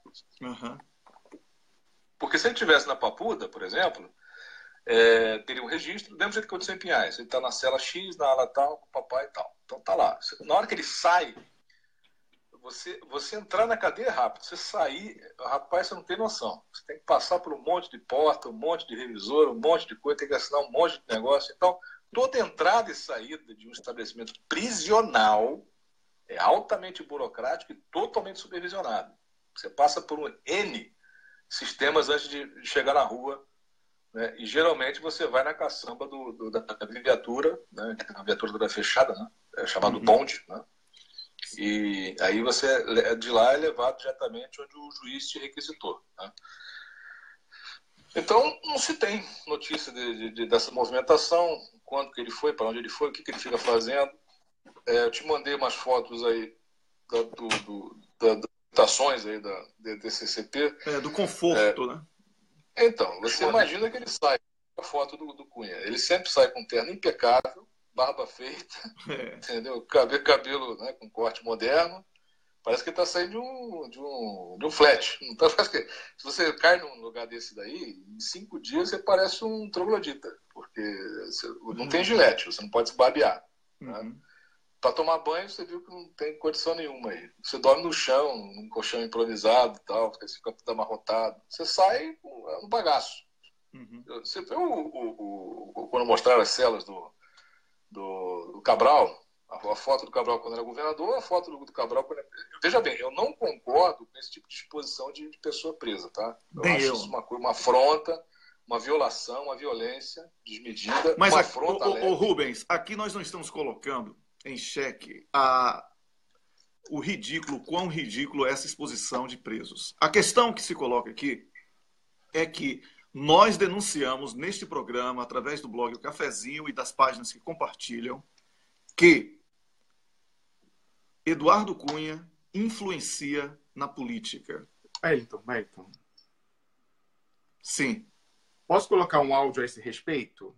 Porque se ele estivesse na Papuda, por exemplo, teria um registro, do mesmo jeito que aconteceu em Pinhais. Ele está na cela X, na ala tal, com o papai e tal. Então tá lá. Na hora que ele sai, você entrar na cadeia é rápido. Você sair, rapaz, você não tem noção. Você tem que passar por um monte de porta, um monte de revisor, um monte de coisa, tem que assinar um monte de negócio. Então, toda entrada e saída de um estabelecimento prisional é altamente burocrático e totalmente supervisionado. Você passa por um N sistemas antes de chegar na rua, né? E geralmente você vai na caçamba da viatura, né? A viatura fechada, né? É chamado bonde, né? E aí você de lá é levado diretamente onde o juiz te requisitou, né? Então não se tem notícia dessa movimentação, quando que ele foi, para onde ele foi, o que ele fica fazendo. Eu te mandei umas fotos aí das estações aí da DCCP. Do conforto, né? Então, você imagina que ele sai com a foto do Cunha. Ele sempre sai com terno impecável, barba feita, entendeu? Cabelo, né, com corte moderno. Parece que ele está saindo de um flat. Então, parece que, se você cai num lugar desse daí, em 5 dias você parece um troglodita, porque não tem gilete, você não pode se barbear. Né? para tomar banho, você viu que não tem condição nenhuma aí. Você dorme no chão, num colchão improvisado e tal, você fica tudo amarrotado. Você sai no bagaço. Uhum. Você viu quando mostraram as celas do Cabral, a foto do Cabral quando era governador, a foto do Cabral quando era... Veja bem, eu não concordo com esse tipo de exposição de pessoa presa, tá? Eu acho isso uma afronta, uma violação, uma violência desmedida, mas uma afronta leve. Rubens, aqui nós não estamos colocando em xeque o ridículo, quão ridículo é essa exposição de presos. A questão que se coloca aqui é que nós denunciamos neste programa, através do blog O Cafezinho e das páginas que compartilham, que Eduardo Cunha influencia na política. Wellington. Sim. Posso colocar um áudio a esse respeito?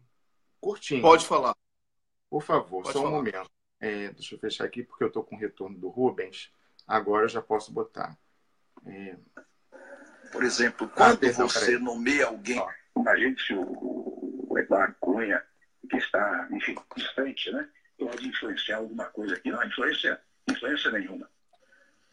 Curtinho. Pode falar. Por favor, Pode só um falar. momento. Deixa eu fechar aqui, porque eu estou com o retorno do Rubens. Agora eu já posso botar. Por exemplo, quando você nomeia alguém... Imagine se o Eduardo Cunha, que está, enfim, distante, né? Pode influenciar alguma coisa aqui. Não, influência nenhuma.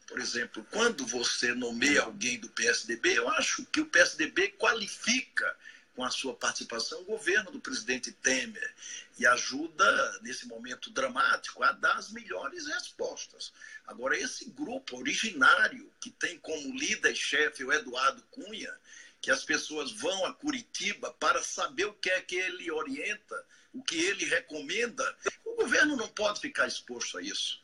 Por exemplo, quando você nomeia alguém do PSDB, eu acho que o PSDB qualifica com a sua participação o governo do presidente Temer e ajuda, nesse momento dramático, a dar as melhores respostas. Agora, esse grupo originário, que tem como líder e chefe o Eduardo Cunha, que as pessoas vão a Curitiba para saber o que é que ele orienta, o que ele recomenda, o governo não pode ficar exposto a isso.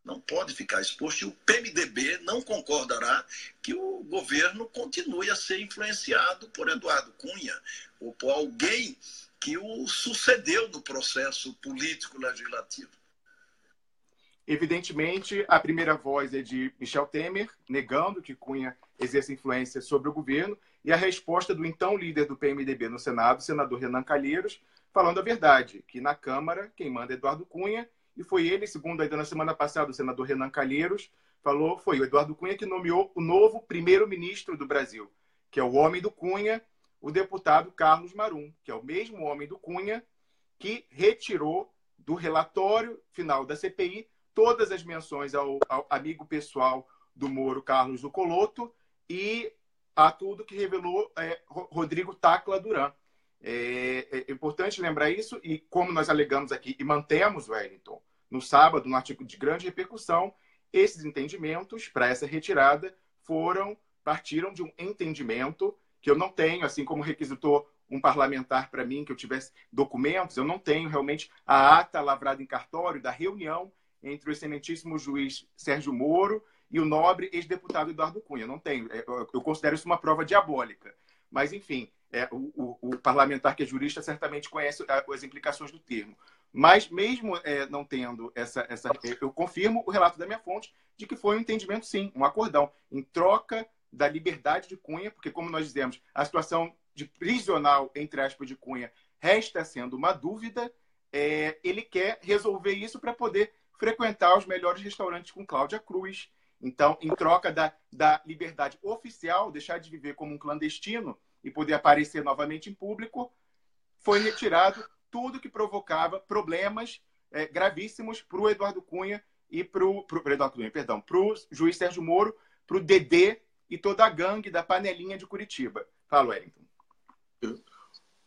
Não pode ficar exposto, e o PMDB não concordará que o governo continue a ser influenciado por Eduardo Cunha ou por alguém que o sucedeu no processo político-legislativo. Evidentemente, a primeira voz é de Michel Temer, negando que Cunha exerça influência sobre o governo, e a resposta do então líder do PMDB no Senado, o senador Renan Calheiros, falando a verdade, que na Câmara quem manda é Eduardo Cunha, e foi ele, segundo ainda na semana passada o senador Renan Calheiros, falou, foi o Eduardo Cunha que nomeou o novo primeiro-ministro do Brasil, que é o homem do Cunha, o deputado Carlos Marum, que é o mesmo homem do Cunha que retirou do relatório final da CPI todas as menções ao amigo pessoal do Moro, Carlos Zuccolotto, e a tudo que revelou Rodrigo Tacla Duran. É importante lembrar isso, e como nós alegamos aqui e mantemos, Wellington, no sábado, no artigo de grande repercussão, esses entendimentos para essa retirada partiram de um entendimento que eu não tenho, assim como requisitou um parlamentar para mim, que eu tivesse documentos, eu não tenho realmente a ata lavrada em cartório da reunião entre o excelentíssimo juiz Sérgio Moro e o nobre ex-deputado Eduardo Cunha. Não tenho. Eu considero isso uma prova diabólica. Mas, enfim, o parlamentar que é jurista certamente conhece as implicações do termo. Mas, mesmo não tendo eu confirmo o relato da minha fonte de que foi um entendimento, sim, um acordão, em troca da liberdade de Cunha, porque, como nós dizemos, a situação de prisional, entre aspas, de Cunha resta sendo uma dúvida. Ele quer resolver isso para poder frequentar os melhores restaurantes com Cláudia Cruz. Então, em troca da liberdade oficial, deixar de viver como um clandestino e poder aparecer novamente em público, foi retirado tudo que provocava problemas gravíssimos para o Eduardo Cunha e para o juiz Sérgio Moro, para o Dedê e toda a gangue da panelinha de Curitiba. Fala, Wellington.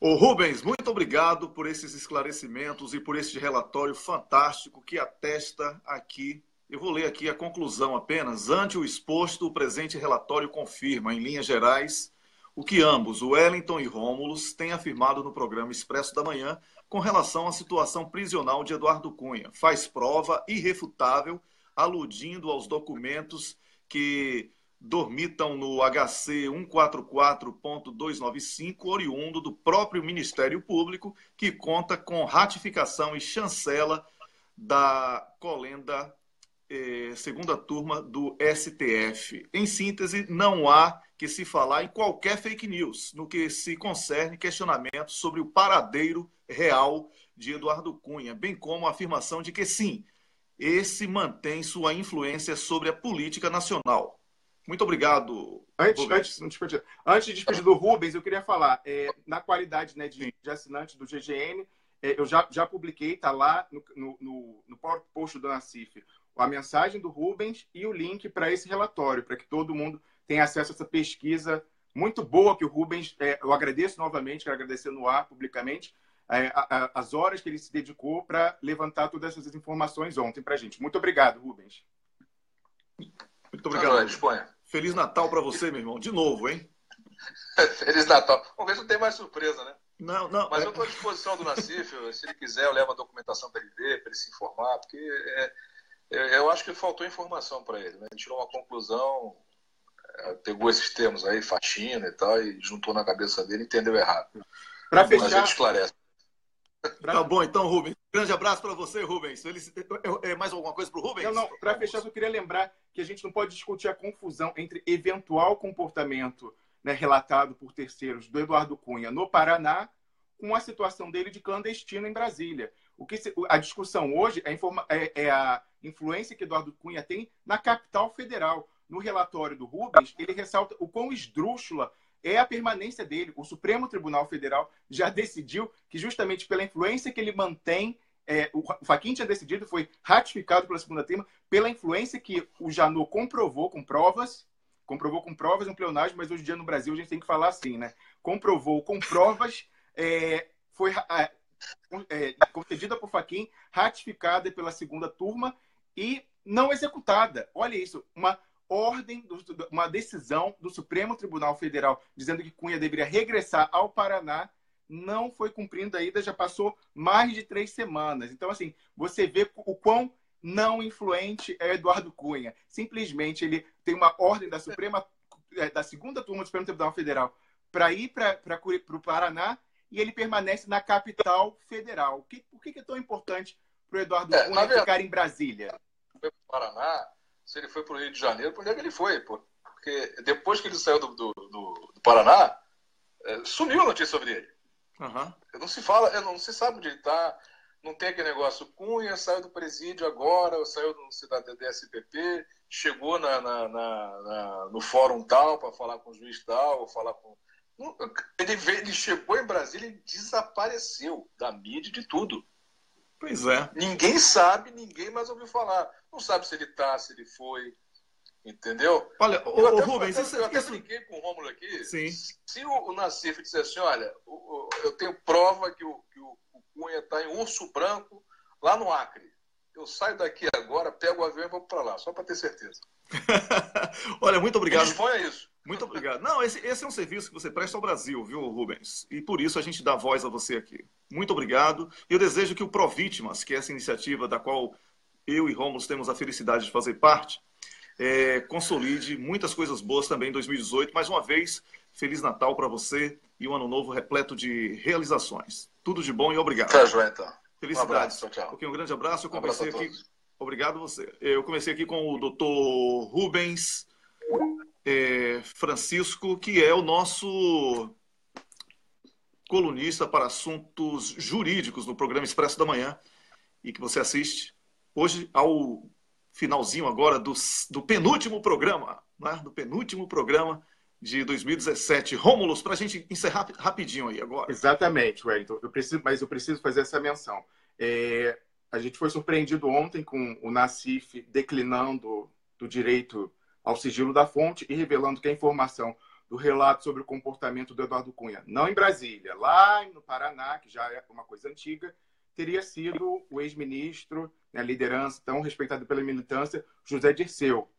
Ô Rubens, muito obrigado por esses esclarecimentos e por este relatório fantástico que atesta aqui. Eu vou ler aqui a conclusão apenas. Ante o exposto, o presente relatório confirma, em linhas gerais, o que ambos, Wellington e Rômulus, têm afirmado no programa Expresso da Manhã com relação à situação prisional de Eduardo Cunha. Faz prova irrefutável, aludindo aos documentos que dormitam no HC 144.295, oriundo do próprio Ministério Público, que conta com ratificação e chancela da colenda segunda turma do STF. Em síntese, não há que se falar em qualquer fake news no que se concerne questionamento sobre o paradeiro real de Eduardo Cunha, bem como a afirmação de que sim, esse mantém sua influência sobre a política nacional. Muito obrigado. Antes de despedir do Rubens, eu queria falar, na qualidade de assinante do GGN, eu já publiquei, está lá no post do Nassif, a mensagem do Rubens e o link para esse relatório, para que todo mundo tenha acesso a essa pesquisa muito boa que o Rubens, eu agradeço novamente, quero agradecer no ar publicamente, as horas que ele se dedicou para levantar todas essas informações ontem para a gente. Muito obrigado, Rubens. Muito obrigado. Feliz Natal para você, meu irmão. De novo, hein? Feliz Natal. Vamos ver se não tem mais surpresa, né? Não. Mas eu estou à disposição do Nassif. Se ele quiser, eu levo a documentação para ele ver, para ele se informar, porque eu acho que faltou informação para ele, né? Ele tirou uma conclusão, pegou esses termos aí, faxina e tal, e juntou na cabeça dele e entendeu errado. Para fechar... Mas a gente esclarece. Tá bom, então, Rubens. Grande abraço para você, Rubens. Mais alguma coisa para o Rubens? Não. Para fechar, eu queria lembrar que a gente não pode discutir a confusão entre eventual comportamento, né, relatado por terceiros do Eduardo Cunha no Paraná com a situação dele de clandestino em Brasília. A discussão hoje é a influência que Eduardo Cunha tem na capital federal. No relatório do Rubens, ele ressalta o quão esdrúxula é a permanência dele. O Supremo Tribunal Federal já decidiu que, justamente pela influência que ele mantém, o Fachin tinha decidido, foi ratificado pela segunda turma, pela influência que o Janot comprovou com provas um pleonasmo, mas hoje em dia no Brasil a gente tem que falar assim, né? Comprovou com provas, foi concedida por Fachin, ratificada pela segunda turma e não executada. Olha isso, uma decisão do Supremo Tribunal Federal dizendo que Cunha deveria regressar ao Paraná não foi cumprida ainda, já passou mais de 3 semanas. Então, assim, você vê o quão não influente é Eduardo Cunha. Simplesmente ele tem uma ordem da segunda turma do Supremo Tribunal Federal para ir para o Paraná e ele permanece na capital federal. Por que é tão importante para o Eduardo Cunha ficar em Brasília? Foi para o Paraná, se ele foi para o Rio de Janeiro, por onde é que ele foi? Porque depois que ele saiu do Paraná, sumiu a notícia sobre ele. Uhum. Não se fala, não se sabe onde ele está. Não tem aquele negócio, Cunha saiu do presídio agora, saiu da DSPP, chegou no fórum tal para falar com o juiz tal, falar com... Ele chegou em Brasília e desapareceu da mídia e de tudo. Pois é. Ninguém sabe, ninguém mais ouviu falar. Não sabe se ele está, se ele foi, entendeu? Olha, Rubens... Eu até brinquei com o Rômulo aqui. Sim. Se o Nassif dissesse assim, olha, eu tenho prova que o Cunha está em Urso Branco, lá no Acre. Eu saio daqui agora, pego o avião e vou para lá, só para ter certeza. Olha, muito obrigado. Expõe isso. Muito obrigado. Não, esse é um serviço que você presta ao Brasil, viu, Rubens? E por isso a gente dá voz a você aqui. Muito obrigado. E eu desejo que o Provítimas, que é essa iniciativa da qual eu e Rômulo temos a felicidade de fazer parte, consolide muitas coisas boas também em 2018. Mais uma vez, Feliz Natal para você e um ano novo repleto de realizações. Tudo de bom e obrigado. Tá, João, então. Felicidades. Um abraço, tchau. Um grande abraço. Eu comecei aqui. Obrigado você. Eu comecei aqui com o Dr. Rubens Francisco, que é o nosso colunista para assuntos jurídicos no programa Expresso da Manhã e que você assiste hoje ao finalzinho agora do penúltimo programa, né? Do penúltimo programa de 2017. Rômulos, para a gente encerrar rapidinho aí agora. Exatamente, Wellington. Eu preciso fazer essa menção. A gente foi surpreendido ontem com o Nassif declinando do direito ao sigilo da fonte e revelando que a informação do relato sobre o comportamento do Eduardo Cunha, não em Brasília, lá no Paraná, que já é uma coisa antiga, teria sido o ex-ministro, né, a liderança tão respeitada pela militância, José Dirceu,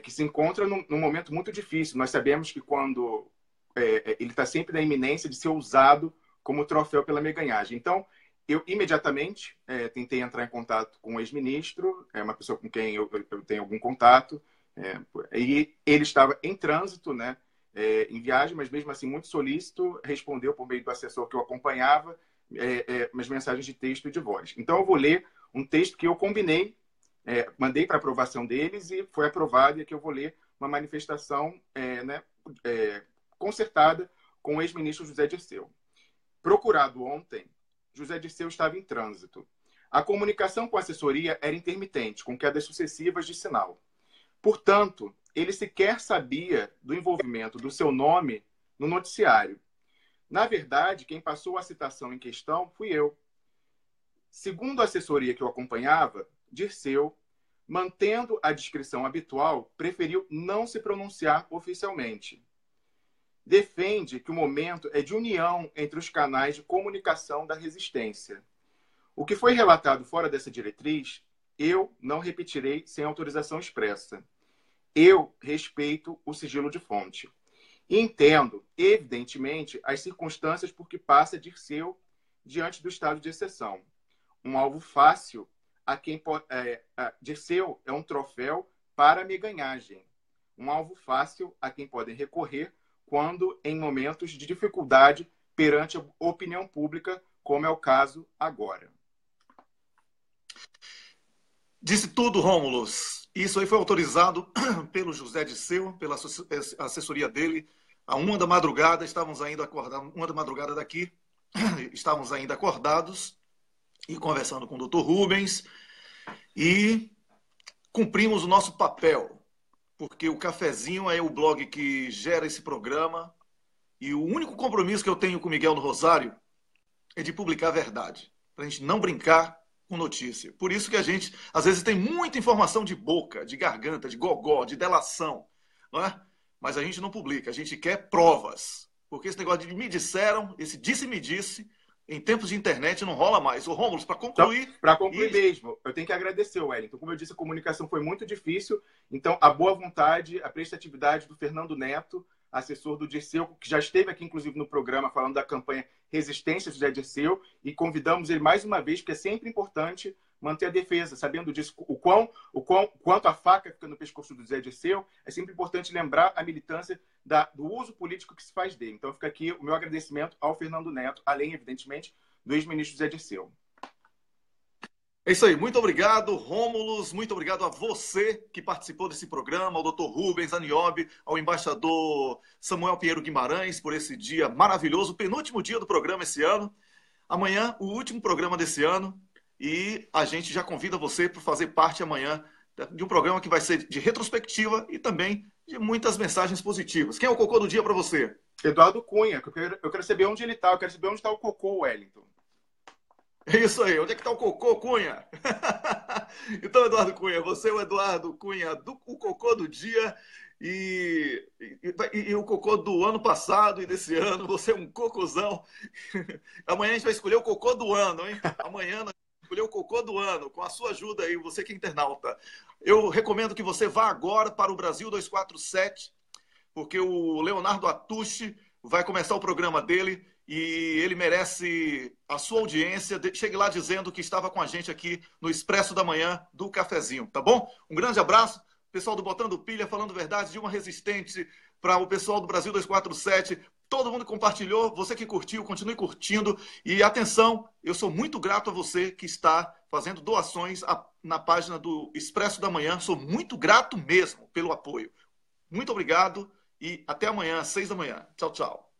que se encontra num momento muito difícil. Nós sabemos que quando ele está sempre na iminência de ser usado como troféu pela meganhagem. Então, eu imediatamente tentei entrar em contato com o ex-ministro, uma pessoa com quem eu tenho algum contato, e ele estava em trânsito, né, em viagem, mas mesmo assim muito solícito, respondeu por meio do assessor que eu acompanhava, umas mensagens de texto e de voz. Então, eu vou ler um texto que eu combinei, mandei para aprovação deles e foi aprovado, e aqui eu vou ler uma manifestação concertada com o ex-ministro José Dirceu. Procurado ontem, José Dirceu estava em trânsito. A comunicação com a assessoria era intermitente, com quedas sucessivas de sinal. Portanto, ele sequer sabia do envolvimento do seu nome no noticiário. Na verdade, quem passou a citação em questão fui eu. Segundo a assessoria que eu acompanhava, Dirceu, mantendo a discrição habitual, preferiu não se pronunciar oficialmente. Defende que o momento é de união entre os canais de comunicação da resistência. O que foi relatado fora dessa diretriz, eu não repetirei sem autorização expressa. Eu respeito o sigilo de fonte. E entendo, evidentemente, as circunstâncias por que passa Dirceu diante do estado de exceção. Um alvo fácil a quem Dirceu é um troféu para a meganhagem. Um alvo fácil a quem podem recorrer quando em momentos de dificuldade perante a opinião pública, como é o caso agora. Disse tudo, Rômulus. Isso aí foi autorizado pelo José Dirceu, pela assessoria dele. À 1 da madrugada, estávamos ainda acordados, 1 da madrugada daqui, estávamos ainda acordados e conversando com o Dr. Rubens e cumprimos o nosso papel, porque o Cafezinho é o blog que gera esse programa e o único compromisso que eu tenho com o Miguel do Rosário é de publicar a verdade, para a gente não brincar com notícia. Por isso que a gente, às vezes, tem muita informação de boca, de garganta, de gogó, de delação, não é? Mas a gente não publica, a gente quer provas. Porque esse negócio de me disseram, esse disse-me disse, em tempos de internet não rola mais. Ô, Rômulo, para concluir... Então, para concluir mesmo, eu tenho que agradecer, Wellington. Como eu disse, a comunicação foi muito difícil, então a boa vontade, a prestatividade do Fernando Neto, assessor do Dirceu, que já esteve aqui, inclusive, no programa, falando da campanha Resistência José Dirceu, e convidamos ele mais uma vez, porque é sempre importante manter a defesa, sabendo disso, quanto a faca fica no pescoço do José Dirceu, é sempre importante lembrar a militância do uso político que se faz dele. Então fica aqui o meu agradecimento ao Fernando Neto, além, evidentemente, do ex-ministro José Dirceu. É isso aí. Muito obrigado, Rômulus. Muito obrigado a você que participou desse programa, ao Dr. Rubens, a Niobe, ao embaixador Samuel Pinheiro Guimarães, por esse dia maravilhoso, penúltimo dia do programa esse ano. Amanhã, o último programa desse ano. E a gente já convida você para fazer parte amanhã de um programa que vai ser de retrospectiva e também de muitas mensagens positivas. Quem é o cocô do dia para você? Eduardo Cunha. Eu quero saber onde ele está. Eu quero saber onde está o cocô, Wellington. É isso aí. Onde é que está o cocô, Cunha? Então, Eduardo Cunha, você é o Eduardo Cunha, o cocô do dia e o cocô do ano passado e desse ano. Você é um cocôzão. Amanhã a gente vai escolher o cocô do ano, hein? Amanhã nós escolher o cocô do ano, com a sua ajuda aí, você que é internauta. Eu recomendo que você vá agora para o Brasil 247, porque o Leonardo Atushi vai começar o programa dele e ele merece a sua audiência. Chegue lá dizendo que estava com a gente aqui no Expresso da Manhã do Cafezinho, tá bom? Um grande abraço. Pessoal do Botando Pilha, falando verdade, de uma resistente para o pessoal do Brasil 247. Todo mundo compartilhou, você que curtiu, continue curtindo. E atenção, eu sou muito grato a você que está fazendo doações na página do Expresso da Manhã. Sou muito grato mesmo pelo apoio. Muito obrigado e até amanhã, às 6 da manhã. Tchau, tchau.